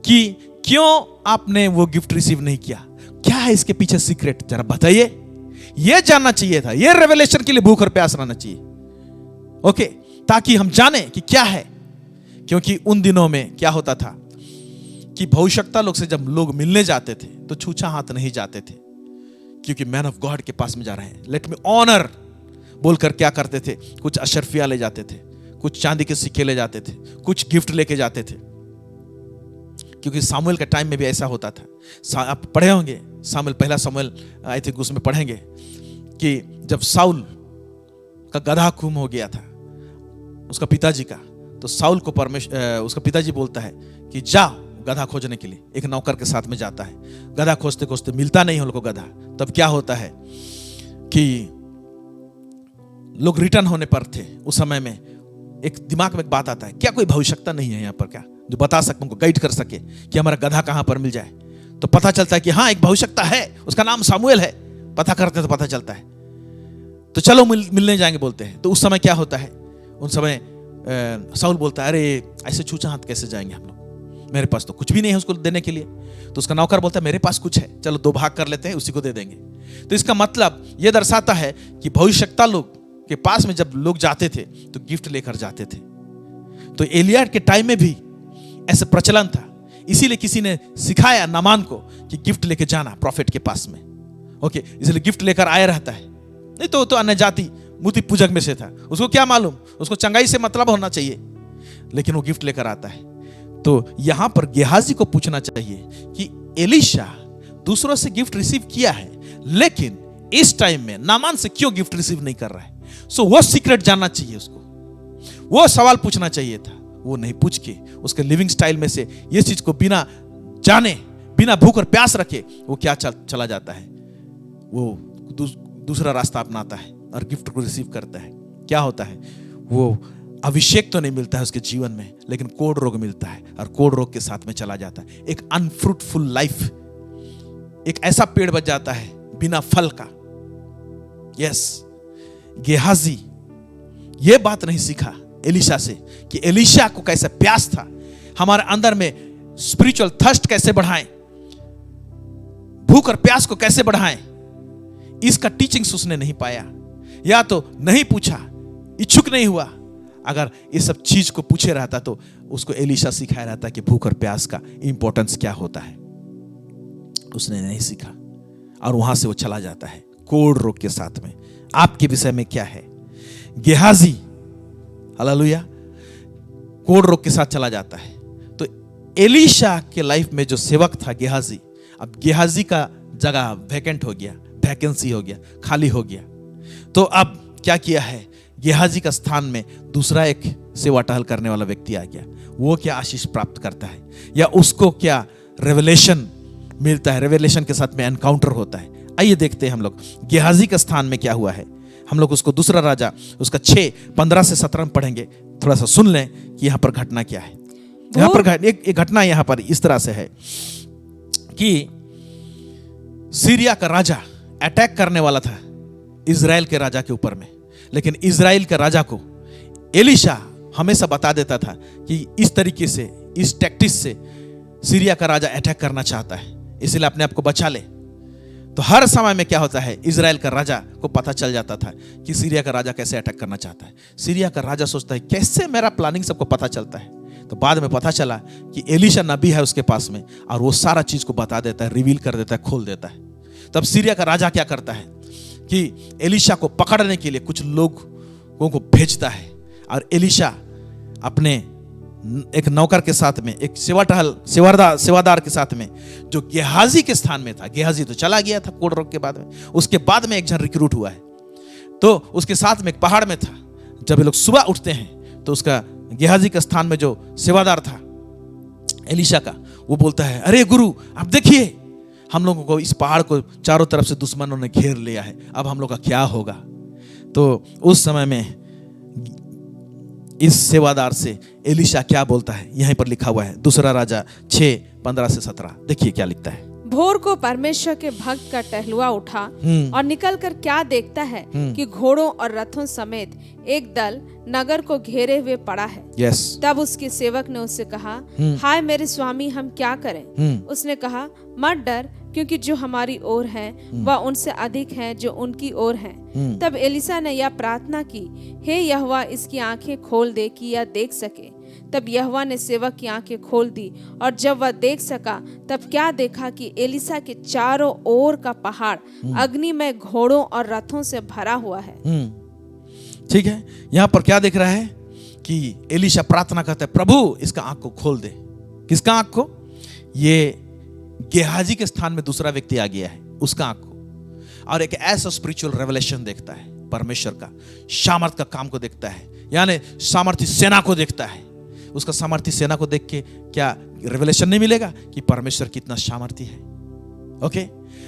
कि क्यों आपने वो गिफ्ट रिसीव नहीं किया, क्या है इसके पीछे सीक्रेट, जरा बताइए। ये जानना चाहिए था, ये रेवलेशन के लिए भूख और प्यास रहना चाहिए। ओके, ताकि हम जाने कि क्या है। क्योंकि उन दिनों में क्या होता था कि भविष्यवक्ता लोग से जब लोग मिलने जाते थे तो छूछा हाथ नहीं जाते थे, क्योंकि मैन ऑफ गॉड के पास में जा रहे हैं, लेट मी ऑनर बोलकर क्या करते थे, कुछ अशरफिया ले जाते थे, कुछ चांदी के सिक्के ले जाते थे, कुछ गिफ्ट लेके जाते थे। क्योंकि सामुएल के टाइम में भी ऐसा होता था। आप पढ़े होंगे सामुएल, पहला सामुएल आई थिंक, उसमें पढ़ेंगे कि जब साउल का गधा खून हो गया था उसका पिताजी का, तो साउल को उसका पिताजी बोलता है कि जा गधा खोजने के लिए। एक नौकर के साथ में जाता है, गधा खोजते खोजते मिलता नहीं उनको गधा। तब क्या होता है कि लोग रिटर्न होने पर थे उस समय में, एक दिमाग में एक बात आता है, क्या कोई भविष्यवक्ता नहीं है यहाँ पर क्या जो बता सके, उनको गाइड कर सके कि हमारा गधा कहां पर मिल जाए। तो पता चलता है कि हाँ एक भविष्यवक्ता है, उसका नाम सामुएल है। पता करते हैं तो पता चलता है, तो चलो मिलने जाएंगे बोलते हैं। तो उस समय क्या होता है, उन समय साउल बोलता है अरे ऐसे छूछा हाथ कैसे जाएंगे हम लोग, मेरे पास तो कुछ भी नहीं है उसको देने के लिए। तो उसका नौकर बोलता है मेरे पास कुछ है, चलो 2 भाग कर लेते हैं, उसी को दे देंगे। तो इसका मतलब यह दर्शाता है कि भविष्यवक्ता लोग के पास में जब लोग जाते थे तो गिफ्ट लेकर जाते थे। तो एलिया के टाइम में भी ऐसा प्रचलन था, इसीलिए किसी ने सिखाया नामान को कि गिफ्ट लेके जाना प्रॉफिट के पास में। ओके, इसलिए गिफ्ट लेकर आया रहता है। नहीं तो अन्य जाति मूर्ति पूजक में से था, उसको क्या मालूम, उसको चंगाई से मतलब होना चाहिए, लेकिन वो गिफ्ट लेकर आता है। तो यहां पर गेहाजी को पूछना चाहिए कि एलिशा दूसरों से गिफ्ट रिसीव किया है, लेकिन इस टाइम में नामान से क्यों गिफ्ट रिसीव नहीं कर रहा है। सो वो सीक्रेट जानना चाहिए उसको, वो सवाल पूछना चाहिए था। वो नहीं पूछ के उसके लिविंग स्टाइल में से ये चीज को बिना जाने, बिना भूख और प्यास रखे वो क्या चला जाता है, वो दूसरा रास्ता अपनाता है और गिफ्ट को रिसीव करता है। क्या होता है? वो अभिषेक तो नहीं मिलता है उसके जीवन में, लेकिन कोढ़ रोग मिलता है और कोढ़ रोग के साथ में चला जाता है। एक अनफ्रूटफुल लाइफ, एक ऐसा पेड़ बच जाता है बिना फल का। यस, गेहाजी ये बात नहीं सीखा एलीशा से कि एलीशा को कैसे प्यास था, हमारे अंदर में स्पिरिचुअल थर्स्ट कैसे बढ़ाएं, भूख और प्यास को कैसे बढ़ाएं। इसका टीचिंग्स उसने नहीं पाया, या तो नहीं पूछा, इच्छुक नहीं हुआ। अगर इस सब चीज को पूछे रहता तो उसको एलीशा सिखाया रहता कि भूख और प्यास का इंपॉर्टेंस क्या होता है। उसने नहीं सीखा और वहां से वो चला जाता है कोढ़ रोग के साथ में। आपके विषय में क्या है? गेहाजी, हालेलुया, कोढ़ रोग के साथ चला जाता है। तो एलीशा के लाइफ में जो सेवक था गेहाजी, अब गेहाजी का जगह वैकेंट हो गया, वैकेंसी हो गया, खाली हो गया। तो अब क्या किया है? गेहाजी का स्थान में दूसरा एक सेवा टहल करने वाला व्यक्ति आ गया। वो क्या आशीष प्राप्त करता है, या उसको क्या रेवलेशन मिलता है? रेवलेशन के साथ में एनकाउंटर होता है। आइए देखते हैं हम लोग गेहाजी के स्थान में क्या हुआ है। हम लोग उसको दूसरा राजा उसका 6:15 से 17 में पढ़ेंगे। थोड़ा सा सुन लें कि यहाँ पर घटना क्या है। यहाँ पर एक घटना यहाँ पर इस तरह से है कि सीरिया का राजा अटैक करने वाला था इजराइल के राजा के ऊपर में, लेकिन इजराइल के राजा को एलीशा हमेशा बता देता था कि इस तरीके से, इस टैक्टिस से सीरिया का राजा अटैक करना चाहता है, इसलिए अपने आप को बचा ले। तो हर समय में क्या होता है, इजराइल का राजा को पता चल जाता था कि सीरिया का राजा कैसे अटैक करना चाहता है। सीरिया का राजा सोचता है कैसे मेरा प्लानिंग सबको पता चलता है। तो बाद में पता चला कि एलीशा नबी है उसके पास में, और वो सारा चीज को बता देता है, रिवील कर देता है, खोल देता है। तब सीरिया का राजा क्या करता है कि एलीशा को पकड़ने के लिए कुछ लोगों को भेजता है, और एलीशा अपने एक नौकर के साथ में, एक सेवादार के साथ में, जो गेहाजी के स्थान में था। गेहाजी तो चला गया था कोढ़ रोग के बाद में, उसके बाद में एक जन रिक्रूट हुआ है, तो उसके साथ में एक पहाड़ में था। जब ये लोग सुबह उठते हैं तो उसका गेहाजी के स्थान में जो सेवादार था एलीशा का, वो बोलता है, अरे गुरु आप देखिए, हम लोगों को इस पहाड़ को चारों तरफ से दुश्मनों ने घेर लिया है, अब हम लोग का क्या होगा। तो उस समय में इस सेवादार से एलीशा क्या बोलता है, यहीं पर लिखा हुआ है, दूसरा राजा 6:15 से 17। देखिए क्या लिखता है। भोर को परमेश्वर के भक्त का टहलुआ उठा और निकलकर क्या देखता है कि घोड़ों और रथों समेत एक दल नगर को घेरे हुए पड़ा है। yes. तब उसके सेवक ने उससे कहा, हाय मेरे स्वामी, हम क्या करें? उसने कहा, मत डर, क्योंकि जो हमारी ओर हैं वह उनसे अधिक हैं जो उनकी ओर हैं। तब एलीशा ने यह प्रार्थना की, हे यहोवा, इसकी आंखें खोल दे कि यह देख सके। तब यहोवा ने सेवक की आंखें खोल दी, और जब वह देख सका तब क्या देखा कि एलीशा के चारों ओर का पहाड़ अग्नि में घोड़ों और रथों से भरा हुआ है। ठीक है, यहाँ पर क्या देख रहा है कि एलीशा प्रार्थना करता है, प्रभु इसका आंख को खोल दे। किसका आंख को? ये गेहाजी के स्थान में दूसरा व्यक्ति आ गया है, उसका आंख को। और एक ऐसा स्पिरिचुअल रेवलेशन देखता है, परमेश्वर का सामर्थ का काम को देखता है, यानी सामर्थी सेना को देखता है। उसका सामर्थी सेना को देख के क्या रेवलेशन नहीं मिलेगा कि परमेश्वर कितना सामर्थी है? ओके,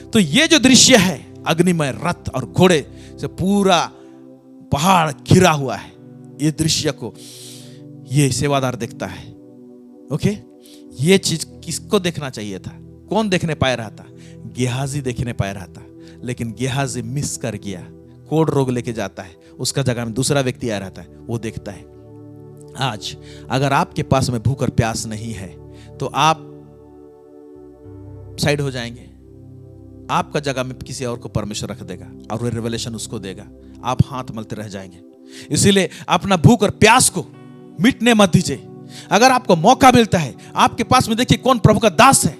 तो ये जो दृश्य है, अग्निमय रथ और घोड़े से पूरा पहाड़ घिरा हुआ है, ये दृश्य को ये सेवादार देखता है। ओके, ये चीज किसको देखना चाहिए था? कौन देखने पाया रहा था? गेहाजी देखने पाया रहा था, लेकिन गेहाजी मिस कर गया। कोढ़ रोग लेके जाता है, उसका जगह में दूसरा व्यक्ति आ रहता है, वो देखता है। आज अगर आपके पास में भूख और प्यास नहीं है तो आप साइड हो जाएंगे, आपका जगह में किसी और को परमेश्वर रख देगा और वो रिवेलेशन उसको देगा, आप हाथ मलते रह जाएंगे। इसीलिए अपना भूख और प्यास को मिटने मत दीजिए। अगर आपको मौका मिलता है, आपके पास में देखिए कौन प्रभु का दास है,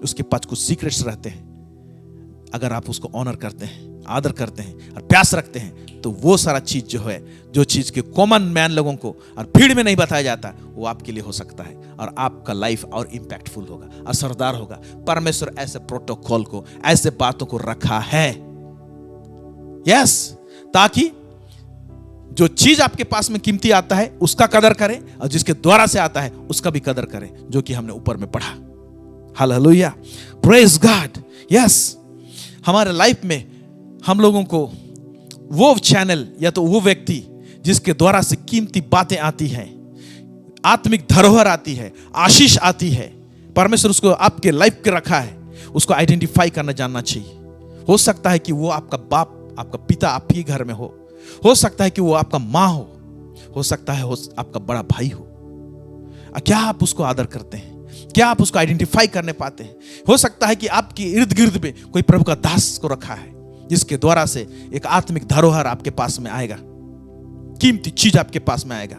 उसके पास कुछ सीक्रेट्स रहते हैं। अगर आप उसको ऑनर करते हैं, आदर करते हैं और प्यास रखते हैं, तो वो सारा चीज जो है, जो चीज के कॉमन मैन लोगों को और भीड़ में नहीं बताया जाता, वो आपके लिए हो सकता है, और आपका लाइफ और इंपैक्टफुल होगा, असरदार होगा। परमेश्वर ऐसे प्रोटोकॉल को, ऐसे बातों को रखा है, यस, ताकि जो चीज आपके पास में कीमती आता है उसका कदर करें, और जिसके द्वारा से आता है उसका भी कदर करें, जो कि हमने ऊपर में पढ़ा। Hallelujah, praise God. यस, हमारे लाइफ में हम लोगों को वो चैनल या तो वो व्यक्ति जिसके द्वारा से कीमती बातें आती हैं, आत्मिक धरोहर आती है, आशीष आती है, परमेश्वर उसको आपके लाइफ के रखा है, उसको आइडेंटिफाई करना जानना चाहिए। हो सकता है कि वो आपका बाप, आपका पिता आपके घर में हो सकता है कि वो आपका माँ हो सकता है आपका बड़ा भाई हो। क्या आप उसको आदर करते हैं? क्या आप उसको आइडेंटिफाई करने पाते हैं? हो सकता है कि आपके इर्द गिर्द में कोई प्रभु का दास को रखा है, जिसके द्वारा से एक आत्मिक धरोहर आपके पास में आएगा, कीमती चीज आपके पास में आएगा।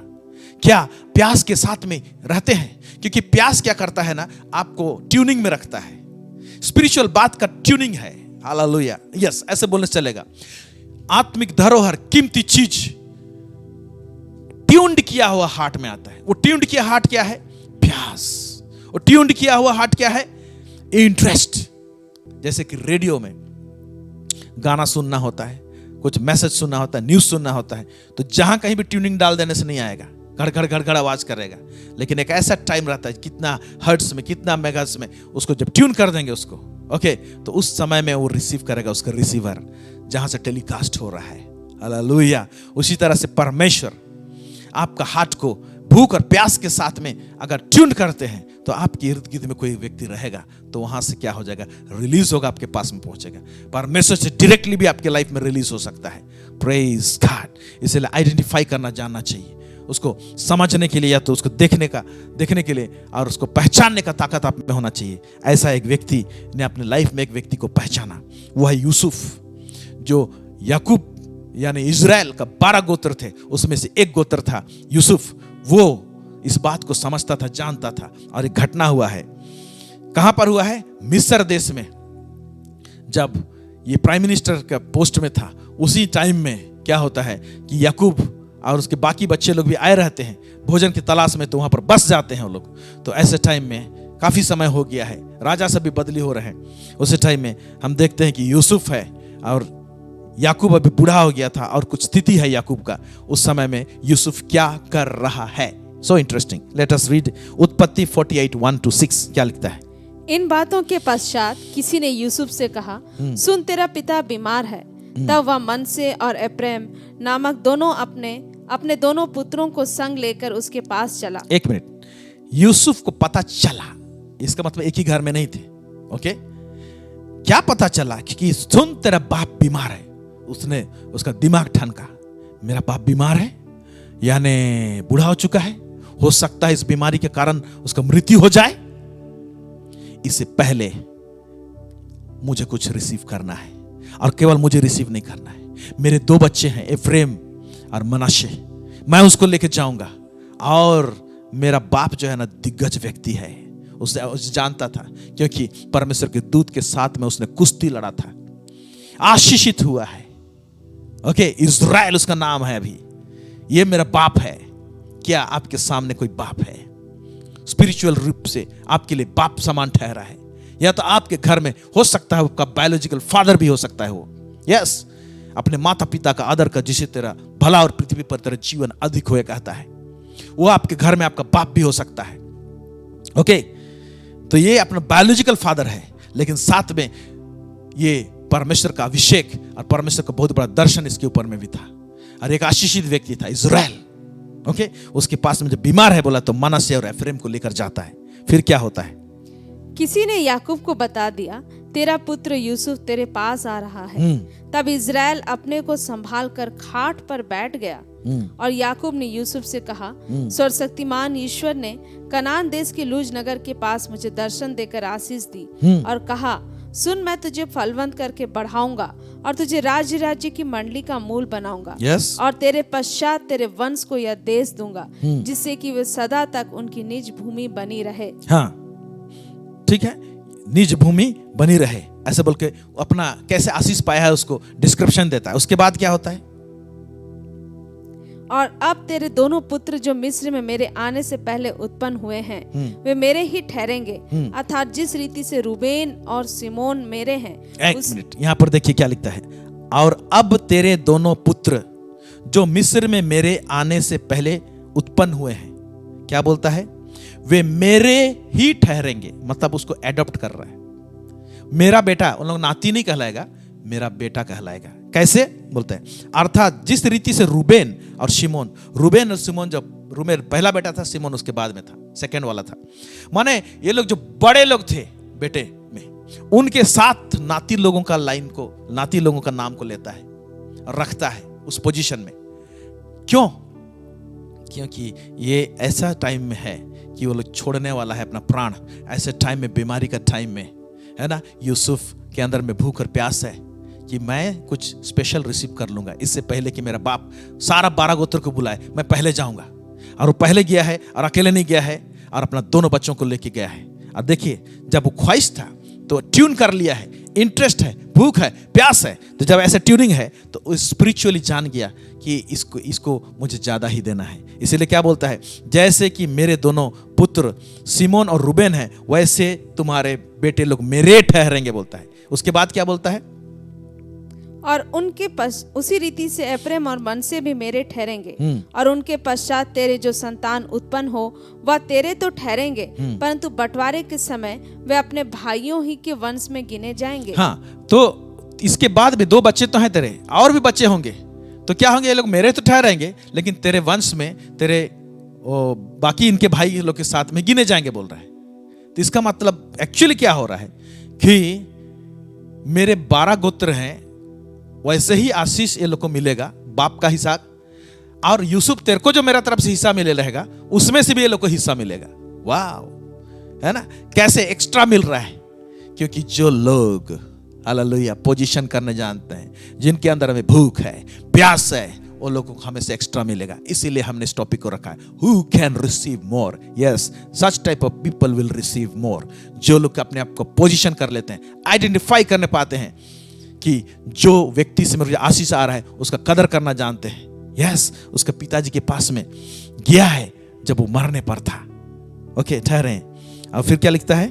क्या प्यास के साथ में रहते हैं? क्योंकि प्यास क्या करता है ना, आपको ट्यूनिंग में रखता है। स्पिरिचुअल बात का ट्यूनिंग है। हालेलुया, यस, ऐसे बोलने से चलेगा। आत्मिक धरोहर, कीमती चीज ट्यून्ड किया हुआ हार्ट में आता है। वो ट्यून्ड किया हार्ट क्या है? प्यास। वो ट्यून्ड किया हुआ हार्ट क्या है? इंटरेस्ट। जैसे कि रेडियो में गाना सुनना होता है, कुछ मैसेज सुनना होता है, न्यूज सुनना होता है, तो जहां कहीं भी ट्यूनिंग डाल देने से नहीं आएगा, घड़ आवाज करेगा। लेकिन एक ऐसा टाइम रहता है, कितना हर्ट्ज में, कितना मेगाहर्ट्ज में, उसको जब ट्यून कर देंगे उसको, ओके, तो उस समय में वो रिसीव करेगा, उसका रिसीवर जहां से टेलीकास्ट हो रहा है। हालेलुया। उसी तरह से परमेश्वर आपका हार्ट को भूख और प्यास के साथ में अगर ट्यून करते हैं, तो आपके इर्द गिर्द में कोई व्यक्ति रहेगा, तो वहां से क्या हो जाएगा? रिलीज होगा, आपके पास में पहुंचेगा। परमेश्वर से डायरेक्टली भी आपके लाइफ में रिलीज हो सकता है। Praise God. इसलिए आइडेंटिफाई करना जानना चाहिए, उसको समझने के लिए या तो उसको देखने के लिए और उसको पहचानने का ताकत आप में होना चाहिए। ऐसा एक व्यक्ति ने अपने लाइफ में एक व्यक्ति को पहचाना, वो है यूसुफ, जो याकूब यानी इजराइल का 12 गोत्र थे, उसमें से एक गोत्र था यूसुफ। वो इस बात को समझता था, जानता था। और एक घटना हुआ है, कहां पर हुआ है? मिस्र देश में। जब ये प्राइम मिनिस्टर का पोस्ट में था, उसी टाइम में क्या होता है कि याकूब और उसके बाकी बच्चे लोग भी आए रहते हैं भोजन की तलाश में, तो वहां पर बस जाते हैं वो लोग। तो ऐसे टाइम में काफी समय हो गया है, राजा सब भी बदली हो रहे हैं। उसी टाइम में हम देखते हैं कि यूसुफ है और याकूब अभी बूढ़ा हो गया था, और कुछ स्थिति है याकूब का। उस समय में यूसुफ क्या कर रहा है? So interesting. Let us read उत्पत्ति 48:1-6। क्या लिखता है? इन बातों के पश्चात किसी ने यूसुफ से कहा, सुन, तेरा पिता बीमार है। तब वह मनसे और एप्रैम नामक दोनों अपने दोनों पुत्रों को संग लेकर उसके पास चला। एक मिनट, यूसुफ को पता चला, इसका मतलब एक ही घर में नहीं थे। ओके, क्या पता चला? कि सुन, तेरा बाप बीमार है। उसने उसका दिमाग ठनका, मेरा बाप बीमार है, यानी बूढ़ा हो चुका है, हो सकता है इस बीमारी के कारण उसका मृत्यु हो जाए। इससे पहले मुझे कुछ रिसीव करना है, और केवल मुझे रिसीव नहीं करना है, मेरे 2 बच्चे हैं, एफ्रेम और मनाशे, मैं उसको लेके जाऊंगा। और मेरा बाप जो है ना, दिग्गज व्यक्ति है, उसे जानता था, क्योंकि परमेश्वर के दूत के साथ में उसने कुश्ती लड़ा था, आशीषित हुआ है। ओके, इज़राइल उसका नाम है। अभी ये मेरा बाप है। क्या आपके सामने कोई बाप है? स्पिरिचुअल रूप से आपके लिए बाप समान ठहरा है, या तो आपके घर में हो सकता है आपका बायोलॉजिकल फादर भी हो सकता है वो, यस, अपने माता पिता का आदर कर, जिसे तेरा भला और पृथ्वी पर तेरा जीवन अधिक हुए कहता है, वो आपके घर में आपका बाप भी हो सकता है। ओके, तो ये अपना बायोलॉजिकल फादर है, लेकिन साथ में ये परमेश्वर का अभिषेक और परमेश्वर का बहुत बड़ा दर्शन इसके ऊपर में भी था, और एक आशीषित व्यक्ति था इज़राइल। ओके, उसके पास में जब बीमार है बोला, तो मनश्शे और एफ्रेम को लेकर जाता है। फिर क्या होता है? किसी ने याकूब को बता दिया, तेरा पुत्र यूसुफ तेरे पास आ रहा है। तब इज़राइल अपने को संभाल कर खाट पर बैठ गया, और याकूब ने यूसुफ से कहा, सर्वशक्तिमान ईश्वर ने कनान देश के लूज नगर के पास मुझे दर्शन देकर आशीष दी और कहा, सुन, मैं तुझे फलवंत करके बढ़ाऊंगा और तुझे राज्य की मंडली का मूल बनाऊंगा। और तेरे पश्चात तेरे वंश को यह देश दूंगा, जिससे कि वे सदा तक उनकी निज भूमि बनी रहे। हाँ, ठीक है, निज भूमि बनी रहे, ऐसे बोल के अपना कैसे आशीष पाया है उसको डिस्क्रिप्शन देता है। उसके बाद क्या होता है? और अब तेरे दोनों पुत्र जो मिस्र में मेरे आने से पहले उत्पन्न हुए हैं, वे मेरे ही ठहरेंगे, अर्थात जिस रीति से रूबेन और सिमोन मेरे हैं। एक मिनट, यहाँ पर देखिए क्या लिखता है। और अब तेरे दोनों पुत्र जो मिस्र में मेरे आने से पहले उत्पन्न हुए हैं, क्या बोलता है? वे मेरे ही ठहरेंगे, मतलब उसको एडॉप्ट कर रहा है। मेरा बेटा, उन लोग नाती नहीं कहलाएगा, मेरा बेटा कहलाएगा। कैसे बोलते हैं, अर्थात जिस रीति से रूबेन और सिमोन, जब रूबेन पहला बेटा था, सिमोन उसके बाद में था, सेकंड वाला था। माने ये लोग जो बड़े लोग थे बेटे में, उनके साथ नाती लोगों का नाम को लेता है और रखता है उस पोजीशन में। क्यों? क्योंकि ये ऐसा टाइम में है कि वो लोग छोड़ने वाला है अपना प्राण। ऐसे टाइम में, बीमारी का टाइम में, है ना, यूसुफ के अंदर में भूख और प्यास है कि मैं कुछ स्पेशल रिसीव कर लूंगा इससे पहले कि मेरा बाप सारा 12 गोत्र को बुलाए, मैं पहले जाऊंगा। और वो पहले गया है, और अकेले नहीं गया है, और अपना दोनों बच्चों को लेके गया है। और देखिए, जब वो ख्वाहिश था तो ट्यून कर लिया है, इंटरेस्ट है, भूख है, प्यास है। तो जब ऐसे ट्यूनिंग है तो स्पिरिचुअली जान गया कि इसको मुझे ज्यादा ही देना है। इसीलिए क्या बोलता है, जैसे कि मेरे दोनों पुत्र सिमोन और रूबेन हैं, वैसे तुम्हारे बेटे लोग मेरे ठहरेंगे बोलता है। उसके बाद क्या बोलता है, और उनके उसी रीति से एफ्रेम और मनसे भी मेरे ठहरेंगे, और उनके पश्चात तेरे जो संतान उत्पन्न हो वह तेरे तो ठहरेंगे, परंतु बंटवारे के समय वे अपने भाइयों ही के वंश में गिने जाएंगे। हाँ, तो इसके बाद भी 2 बच्चे तो हैं तेरे, और भी बच्चे होंगे। तो क्या होंगे, ये लोग मेरे तो ठहरेंगे, लेकिन तेरे वंश में तेरे बाकी इनके भाई लोग के साथ में गिने जाएंगे बोल रहा है। तो इसका मतलब एक्चुअली क्या हो रहा है कि मेरे 12 गोत्र हैं, वैसे ही आशीष ये लोग को मिलेगा, बाप का हिस्सा। और यूसुफ, तेरे को जो मेरा तरफ से हिस्सा मिले रहेगा, उसमें से भी ये लोग को हिस्सा मिलेगा। वाह, है ना, कैसे एक्स्ट्रा मिल रहा है। क्योंकि जो लोग हालेलुया पोजीशन करने जानते हैं, जिनके अंदर हमें भूख है, प्यास है, वो लोगों को हमें से एक्स्ट्रा मिलेगा। इसीलिए हमने इस टॉपिक को रखा है, who can receive more. Yes, such type of people will receive मोर। जो लोग अपने आप को पोजीशन कर लेते हैं, आइडेंटिफाई करने पाते हैं कि जो व्यक्ति से मुझे आशीष आ रहा है उसका कदर करना जानते हैं। यस, उसके पिताजी के पास में गया है जब वो मरने पर था। ओके, ठहरे। और फिर क्या लिखता है,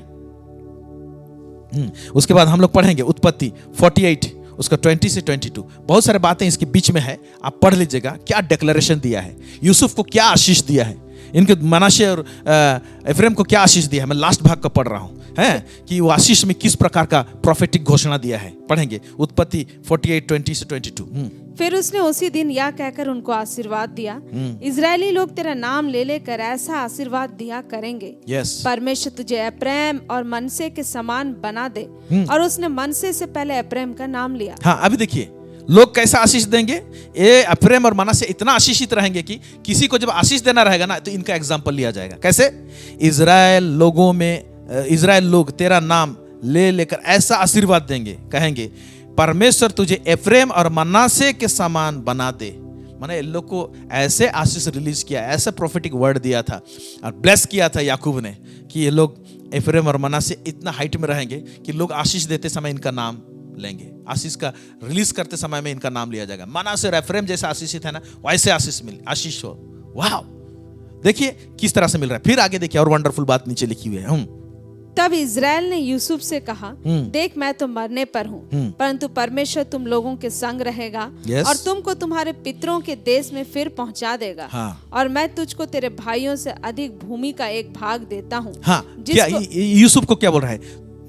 उसके बाद हम लोग पढ़ेंगे उत्पत्ति 48 उसका 20 से 22। बहुत सारे बातें इसके बीच में है, आप पढ़ लीजिएगा। क्या डिक्लेरेशन दिया है, यूसुफ को क्या आशीष दिया है, इनके मनाशे और एफ्रेम को क्या आशीष दिया है। मैं लास्ट भाग का पढ़ रहा हूं, है कि वो आशीष में किस प्रकार का प्रोफेटिक घोषणा दिया है। पढ़ेंगे उत्पत्ति 48 20 से 22। फिर उसने उसी दिन यह कहकर उनको आशीर्वाद दिया, इजरायली लोग तेरा नाम ले लेकर ऐसा आशीर्वाद दिया करेंगे, परमेश्वर तुझे एफ्रेम और मनसे के समान बना दे। और उसने मनसे से पहले एफ्रेम का नाम लिया। हाँ, अभी देखिए लोग कैसा आशीष देंगे। ये एफ्रेम और मनसे इतना आशीषित रहेंगे कि किसी को जब आशीष देना रहेगा ना, तो इनका एग्जाम्पल लिया जाएगा। कैसे, इजराइल लोग तेरा नाम ले लेकर ऐसा आशीर्वाद देंगे, कहेंगे परमेश्वर तुझे एफ्रेम और मनासे के समान बना दे। माने इन लोग को ऐसे आशीष रिलीज किया, ऐसा प्रोफेटिक वर्ड दिया था और ब्लेस किया था याकूब ने कि ये लोग एफ्रेम और मनासे इतना हाइट में रहेंगे कि लोग आशीष देते समय इनका नाम लेंगे, आशीष का रिलीज करते समय में इनका नाम लिया जाएगा। मनासे और एफ्रेम जैसे आशीषित है ना, वैसे आशीष हो। वाह, देखिए किस तरह से मिल रहा है। फिर आगे देखिए और वंडरफुल बात नीचे लिखी हुई है। तब इज़राइल ने यूसुफ से कहा, देख मैं तो मरने पर हूँ, परंतु परमेश्वर तुम लोगों के संग रहेगा और तुमको तुम्हारे पितरों के देश में फिर पहुँचा देगा। और मैं तुझको तेरे भाइयों से अधिक भूमि का एक भाग देता हूँ। यूसुफ को क्या बोल रहा है,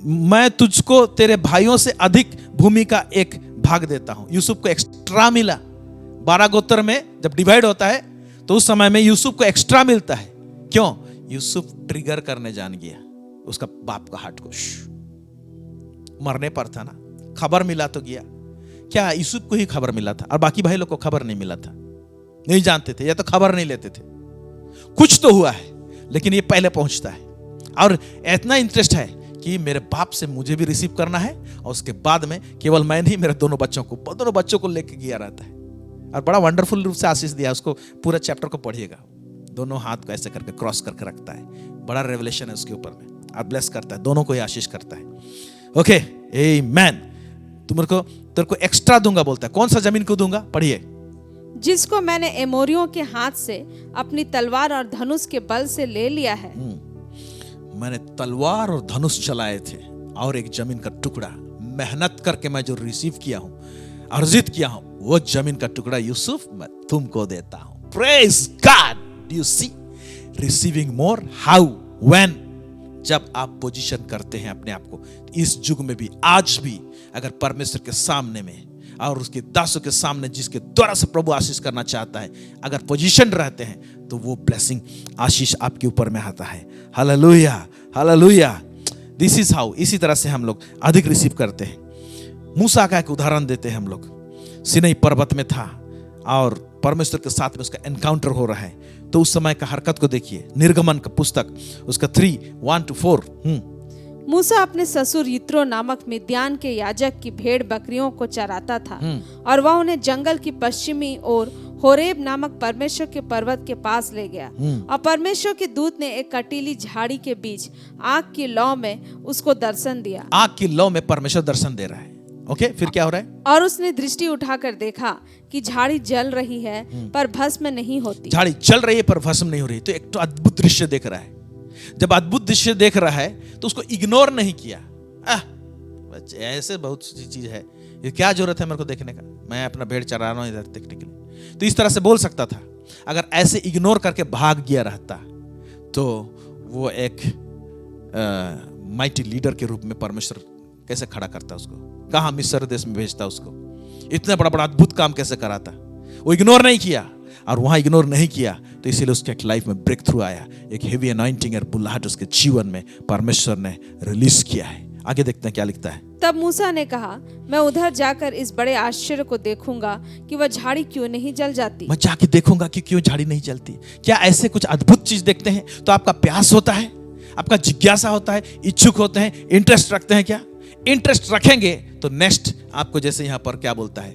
मैं तुझको तेरे भाइयों से अधिक भूमि का एक भाग देता हूँ। यूसुफ को एक्स्ट्रा मिला। 12 गोत्र में जब डिवाइड होता है तो उस समय में यूसुफ को एक्स्ट्रा मिलता है। क्यों? यूसुफ ट्रिगर करने जान गया उसका बाप का हार्ट को। मरने पर था ना, खबर मिला तो गया। क्या यूसुफ को ही खबर मिला था और बाकी भाई लोग को खबर नहीं मिला था, नहीं जानते थे या तो खबर नहीं लेते थे। कुछ तो हुआ है, लेकिन ये पहले पहुंचता है और इतना इंटरेस्ट है कि मेरे बाप से मुझे भी रिसीव करना है और उसके बाद में केवल मैं नहीं, मेरे दोनों बच्चों को लेके गया रहता है। और बड़ा वंडरफुल रूप से आशीष दिया उसको। पूरा चैप्टर को पढ़िएगा, दोनों हाथ को ऐसे करके क्रॉस करके रखता है, बड़ा रेवलेशन है उसके ऊपर में, और ब्लेस करता है, दोनों को ही आशीष करता है। ओके, आमेन। तेरे को एक्स्ट्रा दूंगा बोलता है। कौन सा जमीन को दूंगा? पढ़िए। जिसको मैंने एमोरियों के हाथ से अपनी तलवार और धनुष के बल से ले लिया है। मैंने तलवार और धनुष चलाए थे और एक जमीन का टुकड़ा मेहनत करके मैं जो रिसीव किया हूं, अर्जित किया हूं, वो जमीन का टुकड़ा यूसुफ मैं तुमको देता हूं। Praise God. You see, receiving more how, when, जब आप पोजीशन करते हैं अपने आप को। इस युग में भी, आज भी, अगर परमेश्वर के सामने में और उसके दासों के सामने जिसके द्वारा से प्रभु आशीष करना चाहता है, अगर पोजीशन रहते हैं तो वो ब्लेसिंग आशीष आपके ऊपर में आता है। Hallelujah, hallelujah. This is how, इसी तरह से हम लोग अधिक रिसीव करते हैं। मूसा का एक उदाहरण देते हैं हम लोग। सिनै पर्वत में था और परमेश्वर के साथ में उसका एनकाउंटर हो रहा है, तो उस समय का हरकत को देखिए। निर्गमन का पुस्तक उसका 3:1-4। मूसा अपने ससुर यित्रो नामक मिद्यान के याजक की भेड़ बकरियों को चराता था और वह उन्हें जंगल की पश्चिमी ओर होरेब नामक परमेश्वर के पर्वत के पास ले गया। और परमेश्वर के दूत ने एक कटीली झाड़ी के बीच आग की लौ में उसको दर्शन दिया। आग की लौ में परमेश्वर दर्शन दे रहा है। ओके, फिर क्या हो रहा है? और उसने दृष्टि उठाकर देखा कि झाड़ी जल रही है पर भस्म नहीं होती। झाड़ी जल रही है पर भस्म नहीं हो रही। तो एक तो अद्भुत दृश्य देख रहा है। जब अद्भुत दृश्य देख रहा है तो उसको इग्नोर नहीं किया। ऐसे बहुत सी चीज है, ये क्या जरूरत है मेरे को देखने का, मैं अपना भेड़ चरा रहा हूं इधर देखने के लिए। तो इस तरह से बोल सकता था। अगर ऐसे इग्नोर करके भाग गया रहता तो वो एक माइटी लीडर के रूप में परमेश्वर कैसे खड़ा करता उसको, कहां मिस्र देश में भेजता उसको, इतना बड़ा बड़ा अद्भुत काम कैसे कराता। वो इग्नोर नहीं किया, और वहां इग्नोर नहीं किया तो इसीलिए उसके लाइफ में ब्रेक थ्रू आया। एक हेवी अनॉइंटिंग और बुलाहट उसके जीवन में परमेश्वर ने रिलीज किया है। आगे देखते हैं क्या लिखता है। तब मूसा ने कहा, मैं उधर जाकर इस बड़े आश्चर्य को देखूंगा कि वह झाड़ी क्यों नहीं जल जाती। मैं जाके देखूंगा कि क्यों झाड़ी नहीं जलती। क्या ऐसे कुछ अद्भुत चीज देखते हैं तो आपका प्यास होता है, आपका जिज्ञासा होता है, इच्छुक होते हैं, इंटरेस्ट रखते हैं। क्या इंटरेस्ट रखेंगे तो नेक्स्ट आपको, जैसे यहां पर क्या बोलता है,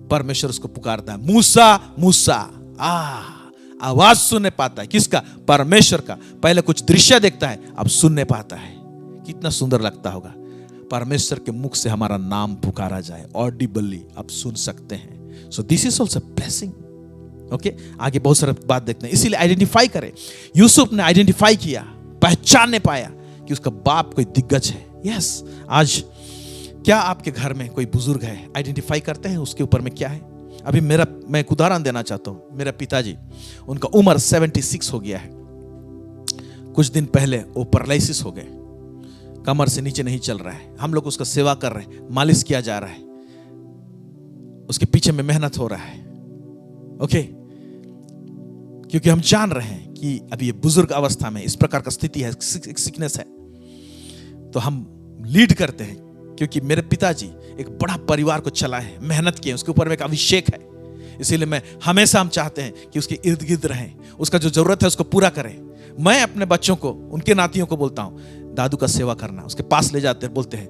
परमेश्वर उसको पुकारता है, मूसा मूसा। आवाज सुनने पाता है। किसका? परमेश्वर का। पहले कुछ दृश्य देखता है, अब सुनने पाता है। कितना सुंदर लगता होगा परमेश्वर के मुख से हमारा नाम पुकारा जाए ऑडिबली, आप सुन सकते हैं। So this is also blessing. Okay, आगे बहुत सारे बात देखते हैं। इसीलिए आइडेंटिफाई करें। यूसुफ ने आइडेंटिफाई किया, पहचानने पाया कि उसका बाप कोई दिग्गज है। यस, आज क्या आपके घर में कोई बुजुर्ग है, आइडेंटिफाई करते हैं उसके ऊपर में क्या है? अभी मैं एक उदाहरण देना चाहता हूं। मेरा पिताजी, उनका उम्र 76 हो गया है। कुछ दिन पहले वो पैरालिसिस हो गए, कमर से नीचे नहीं चल रहा है। हम लोग उसका सेवा कर रहे हैं, मालिश किया जा रहा है, उसके पीछे में मेहनत हो रहा है। ओके, क्योंकि हम जान रहे हैं कि अभी ये बुजुर्ग अवस्था में इस प्रकार का स्थिति है, एक सिकनेस है, तो हम लीड करते हैं। क्योंकि मेरे पिताजी एक बड़ा परिवार को चलाए हैं, मेहनत किए, उसके ऊपर में एक अभिषेक है। इसीलिए मैं हमेशा, हम चाहते हैं कि उसके इर्द गिर्द रहें, उसका जो जरूरत है उसको पूरा करें। मैं अपने बच्चों को, उनके नातियों को बोलता हूं, दादू का सेवा करना। उसके पास ले जाते हैं, बोलते हैं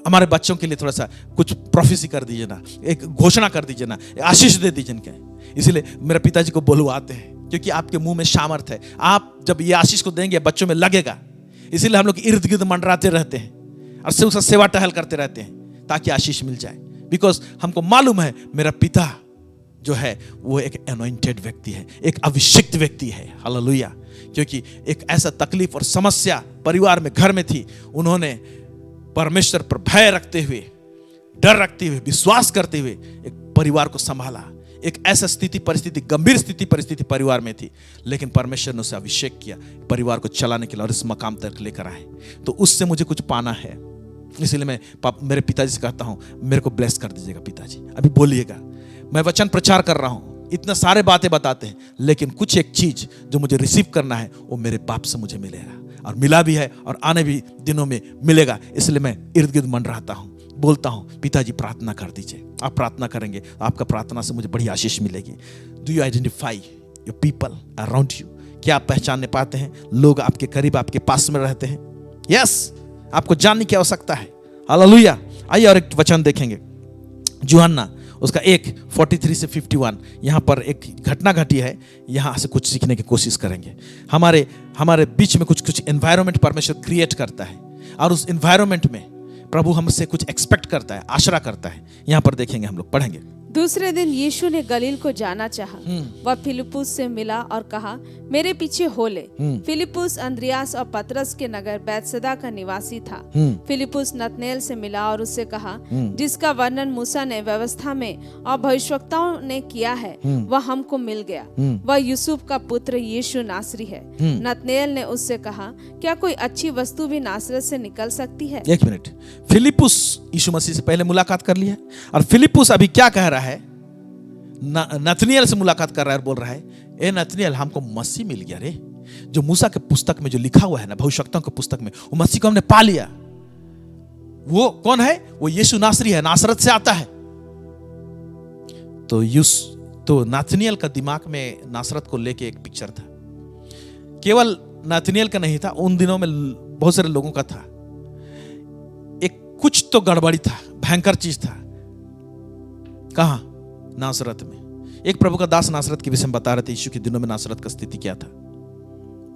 हमारे बच्चों के लिए थोड़ा सा कुछ प्रोफेसी कर दीजिए ना, एक घोषणा कर दीजिए ना, आशीष दे दीजिए इनके। इसीलिए मेरे पिताजी को बुलवाते हैं, क्योंकि आपके मुंह में सामर्थ है। आप जब ये आशीष को देंगे बच्चों में लगेगा। इसीलिए हम लोग इर्द गिर्द मंडराते रहते हैं और से उसका सेवा टहल करते रहते हैं ताकि आशीष मिल जाए। बिकॉज हमको मालूम है मेरा पिता जो है वो एक अनॉइंटेड व्यक्ति है, एक अभिषिक्त व्यक्ति है। हालेलुया। क्योंकि एक ऐसा तकलीफ और समस्या परिवार में, घर में थी, उन्होंने परमेश्वर पर भय रखते हुए, डर रखते हुए, विश्वास करते हुए एक परिवार को संभाला। एक ऐसा स्थिति परिस्थिति, गंभीर स्थिति परिस्थिति परिवार में थी, लेकिन परमेश्वर ने उसे अभिषेक किया परिवार को चलाने के लिए और इस मकाम तक लेकर आए। तो उससे मुझे कुछ पाना है। इसलिए मैं मेरे पिताजी से कहता हूं, मेरे को ब्लेस कर दीजिएगा पिताजी। अभी बोलिएगा, मैं वचन प्रचार कर रहा हूं, इतना सारे बातें बताते हैं, लेकिन कुछ एक चीज जो मुझे रिसीव करना है वो मेरे बाप से मुझे मिलेगा, और मिला भी है और आने भी दिनों में मिलेगा। इसलिए मैं इर्द गिर्द मंडराता हूं, बोलता हूं, पिताजी प्रार्थना कर दीजिए। आप प्रार्थना करेंगे तो आपका प्रार्थना से मुझे बड़ी आशीष मिलेगी। Do you identify your people around you? क्या आप पहचानने पाते हैं लोग आपके करीब, आपके पास में रहते हैं? यस, आपको जानने की आवश्यकता है। हालेलुया। आइए और एक वचन देखेंगे, यूहन्ना उसका 1:43 से 51। यहां पर एक घटना घटी है, यहां से कुछ सीखने की कोशिश करेंगे। हमारे बीच में कुछ एनवायरनमेंट परमेश्वर क्रिएट करता है, और उस एनवायरनमेंट में प्रभु हमसे कुछ एक्सपेक्ट करता है, आशा करता है। यहां पर देखेंगे, हम लोग पढ़ेंगे। दूसरे दिन यीशु ने गलील को जाना चाहा। वह फिलिप्पुस से मिला और कहा, मेरे पीछे हो ले। फिलिप्पुस अंद्रियास और पतरस के नगर बैतसैदा का निवासी था। फिलिप्पुस नतनेल से मिला और उससे कहा, जिसका वर्णन मूसा ने व्यवस्था में और भविष्यवक्ताओं ने किया है, वह हमको मिल गया। वह यूसुफ का पुत्र यीशु नासरी है। नतनेल ने उससे कहा, क्या कोई अच्छी वस्तु भी नासरत से निकल सकती है? एक मिनट, फिलिप्पुस यीशु मसीह से पहले मुलाकात कर लिया और फिलिप्पुस अभी क्या कह रहा है? नतनिएल से मुलाकात कर रहा है और बोल रहा है, ए नतनिएल, हमको मसीह मिल गया रे। जो मूसा के पुस्तक में जो लिखा हुआ है ना, भविष्यवक्ताओं के पुस्तक में, वो मसीह को हमने पा लिया। वो कौन है? वो यीशु नासरी है, नासरत से आता है। तो नतनिएल का दिमाग में नासरत को लेके एक पिक्चर था। केवल नतनिएल का नहीं था, उन दिनों में बहुत सारे लोगों का था। एक कुछ तो गड़बड़ी था, भयंकर चीज था। कहां? नासरत में। एक प्रभु का दास नासरत के विषय में बता रहे थे, यीशु के दिनों में नासरत का स्थिति क्या था।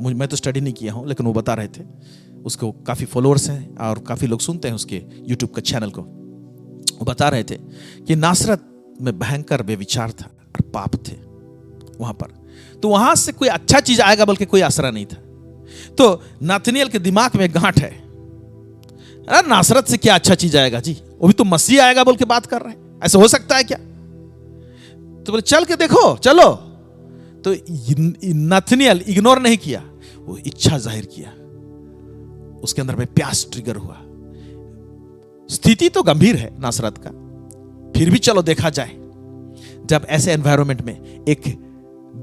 मैं तो स्टडी नहीं किया हूं, लेकिन वो बता रहे थे। उसको काफी फॉलोअर्स हैं और काफी लोग सुनते हैं उसके यूट्यूब का चैनल को। वो बता रहे थे कि नासरत में भयंकर बेविचार था और पाप थे वहां पर। तो वहां से कोई अच्छा चीज आएगा बल्कि कोई आसरा नहीं था। तो नतनिएल के दिमाग में गांठ है, अरे नासरत से क्या अच्छा चीज आएगा जी, वो भी तो मसीह आएगा बोल के बात कर रहे हैं, ऐसा हो सकता है क्या? तो बोले चल के देखो, चलो। तो नतनिएल इग्नोर नहीं किया, वो इच्छा जाहिर किया। उसके अंदर में प्यास ट्रिगर हुआ। स्थिति तो गंभीर है नासरत का, फिर भी चलो देखा जाए। जब ऐसे एनवायरनमेंट में एक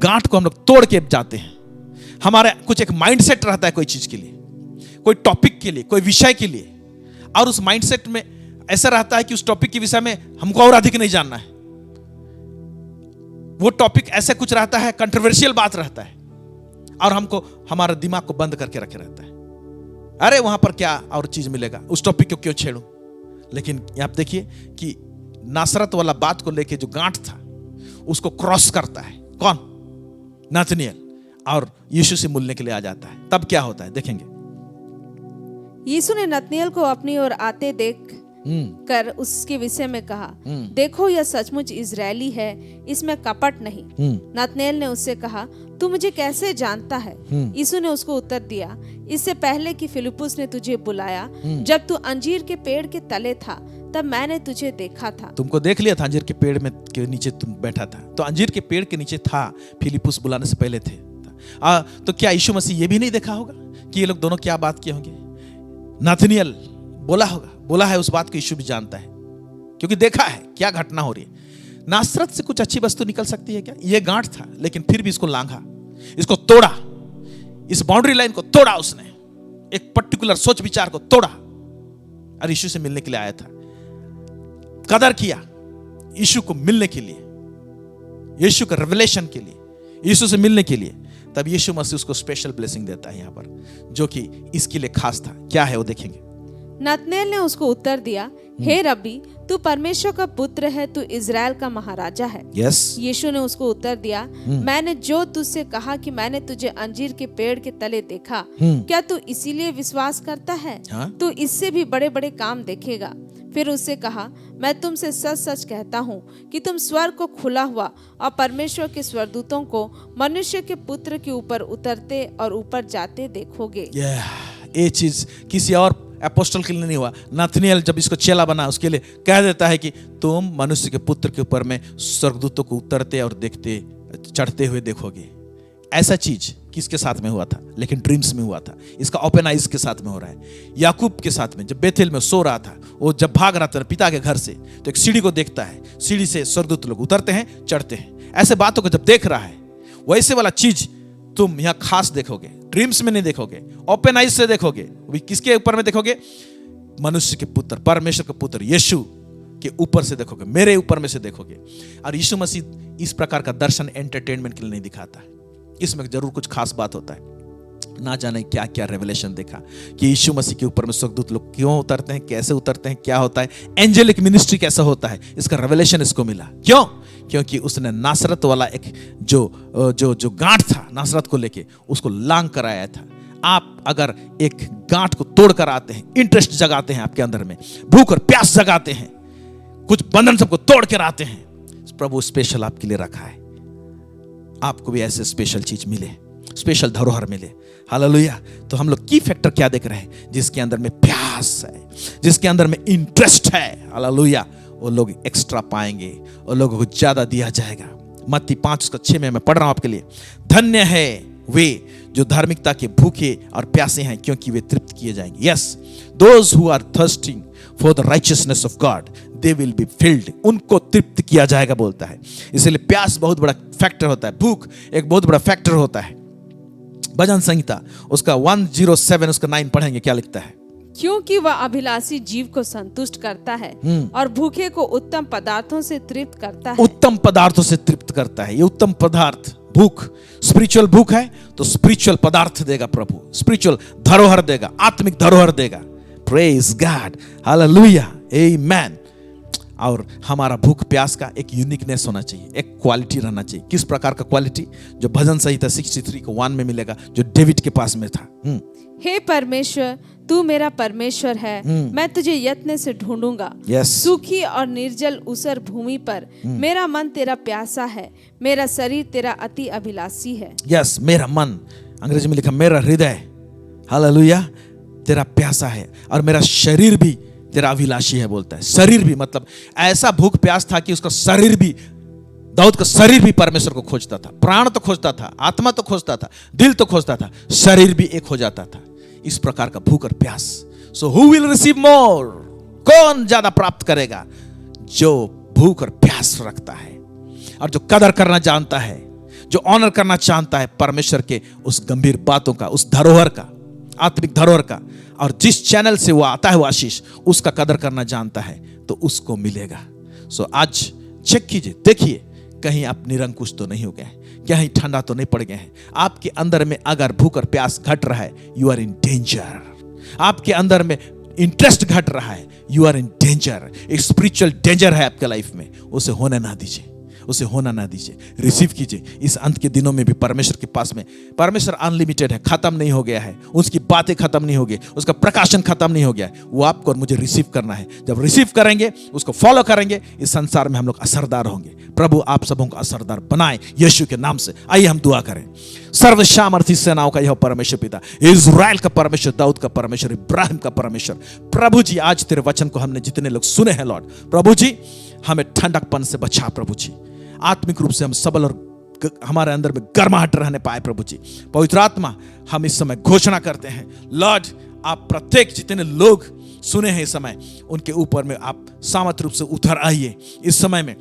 गांठ को हम लोग तोड़ के जाते हैं, हमारे कुछ एक माइंडसेट रहता है कोई चीज के लिए, कोई टॉपिक के लिए, कोई विषय के लिए, और उस माइंडसेट में ऐसा रहता है कि उस टॉपिक के विषय में हमको और अधिक नहीं जानना है। वो टॉपिक ऐसे कुछ रहता है, कंट्रोवर्शियल बात रहता है, और हमको हमारा दिमाग को बंद करके रखे रहता है। अरे वहां पर क्या और चीज मिलेगा, उस टॉपिक को क्यों छेड़ूं? लेकिन आप देखिए कि नासरत वाला बात को लेके जो गांठ था उसको क्रॉस करता है कौन? नतनिएल, और यीशु से मिलने के लिए आ जाता है। तब क्या होता है देखेंगे। यीशु ने नतनिएल को अपनी ओर आते देख कर उसके विषय में कहा, देखो यह सचमुच इजरायली है, इसमें कपट नहीं। नतनिएल ने उससे कहा, तू मुझे कैसे जानता है? यीशु ने उसको उत्तर दिया, इससे पहले कि फिलिप्पुस ने तुझे बुलाया, जब तू अंजीर के पेड़ के तले था, तब मैंने तुझे देखा था। तुमको देख लिया था, अंजीर के पेड़ में के नीचे तुम बैठा था। तो अंजीर के पेड़ के नीचे था, फिलिप्पुस बुलाने से पहले थे। तो क्या यीशु मसीह ये भी नहीं देखा होगा कि ये लोग दोनों क्या बात किए होंगे? नतनिएल बोला होगा, बोला है उस बात को यीशु भी जानता है, क्योंकि देखा है क्या घटना हो रही है। नासरत से कुछ अच्छी वस्तु निकल सकती है क्या? ये गांठ था, लेकिन फिर भी इसको लांघा, इसको तोड़ा, इस बाउंड्री लाइन को तोड़ा उसने, एक पर्टिकुलर सोच विचार को तोड़ा और यीशु से मिलने के लिए आया था। कदर किया यीशु को मिलने के लिए, यीशु का रेवलेशन के लिए, यीशु से मिलने के लिए। तब यीशु मसीह उसको स्पेशल ब्लेसिंग देता है यहाँ पर, जो कि इसके लिए खास था। क्या है वो देखेंगे। नतनेल ने उसको उत्तर दिया, हे रब्बी, तू परमेश्वर का पुत्र है, तू इजराइल का महाराजा है। यीशु ने उसको उत्तर दिया, मैंने जो तुझसे कहा कि मैंने तुझे अंजीर के पेड़ के तले देखा, क्या तू इसीलिए विश्वास करता है? तू इससे भी बड़े बड़े काम देखेगा। फिर उससे कहा, मैं तुमसे सच सच कहता हूँ कि तुम स्वर्ग को खुला हुआ और परमेश्वर के स्वर्गदूतों को मनुष्य के पुत्र के ऊपर उतरते और ऊपर जाते देखोगे। ये चीज किसी और अपोस्टल के लिए नहीं हुआ। नतनिएल जब इसको चेला बना, उसके लिए कह देता है कि तुम मनुष्य के पुत्र के ऊपर में स्वर्गदूतों को उतरते और देखते चढ़ते हुए देखोगे। ऐसा चीज किसके साथ में हुआ था? लेकिन ड्रीम्स में हुआ था। इसका ओपन आइज के साथ में हो रहा है। याकूब के साथ में जब बेथेल में सो रहा था, वो जब भाग रहा था पिता के घर से, तो एक सीढ़ी को देखता है, सीढ़ी से स्वर्गदूत लोग उतरते हैं, चढ़ते हैं। ऐसे बातों को जब देख रहा है, वैसे वाला चीज तुम यहाँ खास देखोगे, ड्रीम्स में नहीं देखोगे, ओपन आइज से देखोगे। किसके ऊपर में देखोगे? मनुष्य के पुत्र, परमेश्वर के पुत्र यीशु के ऊपर से देखोगे, मेरे ऊपर में से देखोगे। और यीशु मसीह इस प्रकार का दर्शन एंटरटेनमेंट के लिए नहीं दिखाता है, इसमें जरूर कुछ खास बात होता है। ना जाने क्या क्या रेवलेशन देखा कि यीशु मसीह के ऊपर में स्वर्गदूत लोग क्यों उतरते हैं, कैसे उतरते हैं, क्या होता है, एंजेलिक मिनिस्ट्री कैसा होता है, इसका रेवलेशन इसको मिला। क्यों? क्योंकि उसने नासरत वाला एक जो गांठ था नासरत को लेके, उसको लांग कर आया था। आप अगर एक गांठ को तोड़ कर आते हैं, इंटरेस्ट जगाते हैं आपके अंदर में, भूख और प्यास जगाते हैं, कुछ बंधन सबको तोड़ कर आते हैं, प्रभु स्पेशल आपके लिए रखा है। आपको भी ऐसे स्पेशल चीज मिले, स्पेशल धरोहर मिले। हालेलुया। तो हम लोग की फैक्टर क्या देख रहे हैं? जिसके अंदर में प्यास है, जिसके अंदर में इंटरेस्ट है, हालेलुया, वो लोग एक्स्ट्रा पाएंगे, वो लोगों को ज्यादा दिया जाएगा। मत्ती 5:6 में मैं पढ़ रहा हूं आपके लिए। धन्य है वे जो धार्मिकता के भूखे और प्यासे हैं, क्योंकि वे तृप्त किए जाएंगे। Yes, those who are thirsting for the righteousness of God they will be filled. उनको तृप्त किया जाएगा बोलता है। इसलिए प्यास बहुत बड़ा फैक्टर होता है, भूख एक बहुत बड़ा फैक्टर होता है। भजन संहिता उसका 107 उसका 9 पढ़ेंगे, क्या लिखता है? क्योंकि वह अभिलाषी जीव को संतुष्ट करता है और भूखे को उत्तम पदार्थों से तृप्त करता है। उत्तम पदार्थों से तृप्त करता है। ये उत्तम पदार्थ, भूख, स्पिरिचुअल भूख है तो स्पिरिचुअल पदार्थ देगा प्रभु, स्पिरिचुअल धरोहर देगा, आत्मिक धरोहर देगा। प्रेज गॉड, हालेलुया, आमेन। और हमारा भूख प्यास का एक यूनिकनेस होना चाहिए, एक क्वालिटी रहना चाहिए। किस प्रकार का क्वालिटी? जो भजन संहिता 63:1 में मिलेगा, जो डेविड के पास में था। हे परमेश्वर, तू मेरा परमेश्वर है, मैं तुझे यत्न से ढूंढूंगा। Yes. सूखी और निर्जल ऊसर भूमि पर मेरा मन तेरा प्यासा है, मेरा शरीर तेरा अति अभिलाषी है। यस, मेरा मन, अंग्रेजी में लिखा मेरा हृदय, हालेलुया, तेरा प्यासा है और मेरा शरीर भी तेरा अभिलाषी है बोलता है। शरीर भी मतलब ऐसा भूख प्यास था कि उसका शरीर भी, दाऊद का शरीर भी परमेश्वर को खोजता था। प्राण तो खोजता था, आत्मा तो खोजता था, दिल तो खोजता था, शरीर भी एक हो जाता था। इस प्रकार का भूख और प्यास। सो हु विल रिसीव मोर? कौन ज्यादा प्राप्त करेगा? जो भूख और प्यास रखता है और जो कदर करना जानता है, जो ऑनर करना चाहता है परमेश्वर के उस गंभीर बातों का, उस धरोहर का, आत्मिक धरोहर का, और जिस चैनल से वो आता है वो आशीष, उसका कदर करना जानता है तो उसको मिलेगा। सो आज चेक कीजिए, देखिए कहीं आप निरंकुश तो नहीं हो गए, कहीं ठंडा तो नहीं पड़ गए हैं। आपके अंदर में अगर भूख और प्यास घट रहा है, यू आर इन डेंजर। आपके अंदर में इंटरेस्ट घट रहा है, यू आर इन डेंजर। एक स्पिरिचुअल डेंजर है आपके लाइफ में, उसे होने ना दीजिए, उसे होना ना दीजिए। रिसीव कीजिए। इस अंत के दिनों में भी परमेश्वर के पास में, परमेश्वर अनलिमिटेड है, खत्म नहीं हो गया है, उसकी बातें खत्म नहीं हो गई, उसका प्रकाशन खत्म नहीं हो गया है। वो आपको और मुझे रिसीव करना है। जब रिसीव करेंगे, उसको फॉलो करेंगे, इस संसार में हम लोग असरदार होंगे। प्रभु आप सबों को असरदार बनाए यीशु के नाम से। आइए हम दुआ करें। सर्वसामर्थी सेनाओं का यह परमेश्वर पिता, इज़राइल का परमेश्वर, दाऊद का परमेश्वर, इब्राहिम का परमेश्वर, प्रभु जी आज तेरे वचन को हमने जितने लोग सुने हैं लॉर्ड, प्रभु जी हमें ठंडकपन से बचा प्रभु जी। आत्मिक रूप से हम सबल और हमारे अंदर में गर्माहट रहने पाए प्रभु जी। पवित्र आत्मा हम इस समय घोषणा करते हैं लॉर्ड, आप प्रत्येक जितने लोग सुने हैं इस समय, उनके ऊपर में आप सामर्थ्य रूप से उतर आइए इस समय में,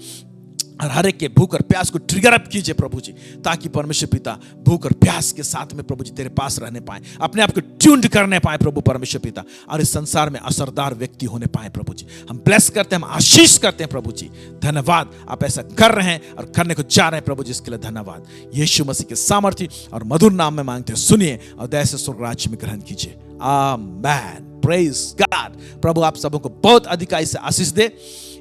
और हर एक के भूख और प्यास को ट्रिगर अप कीजिए प्रभु जी, ताकि परमेश्वर पिता भूख और प्यास के साथ में प्रभु जी तेरे पास रहने पाए, अपने आप को ट्यून्ड करने पाए प्रभु परमेश्वर पिता, और इस संसार में असरदार व्यक्ति होने पाए प्रभु जी। हम ब्लेस करते हैं, हम आशीष करते हैं प्रभु जी। धन्यवाद, आप ऐसा कर रहे हैं और करने को जा रहे हैं प्रभु जी, इसके लिए धन्यवाद। यीशु मसीह के सामर्थ्य और मधुर नाम में मांगते हैं, सुनिए और दया से स्वर्ग राज्य में ग्रहण कीजिए। आमेन। Praise God. प्रभु आप सबों को बहुत अधिकाई से आशीष दे।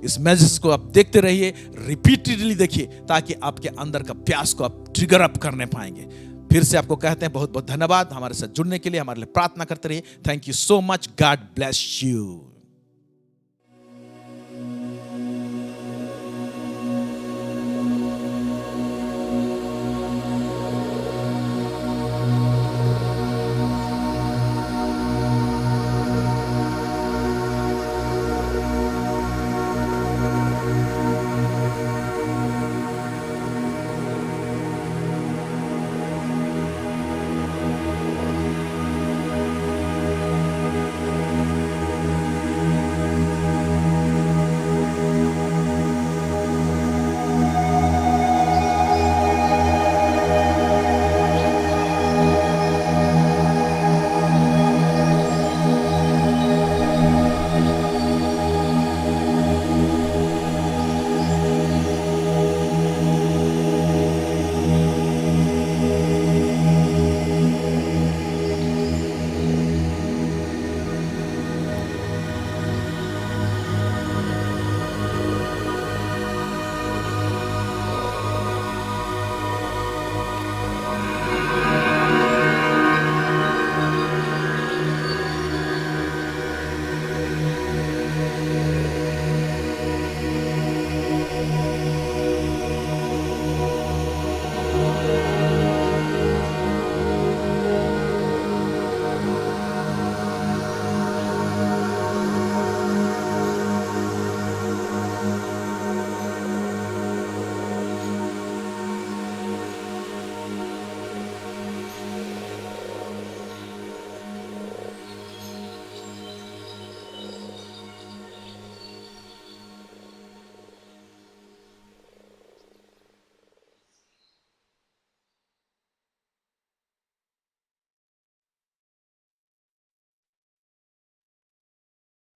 इस मैसेज को आप देखते रहिए, रिपीटेडली देखिए, ताकि आपके अंदर का प्यास को आप ट्रिगर अप करने पाएंगे। फिर से आपको कहते हैं बहुत बहुत धन्यवाद हमारे साथ जुड़ने के लिए, हमारे लिए प्रार्थना करते रहिए। Thank you so much. God bless you.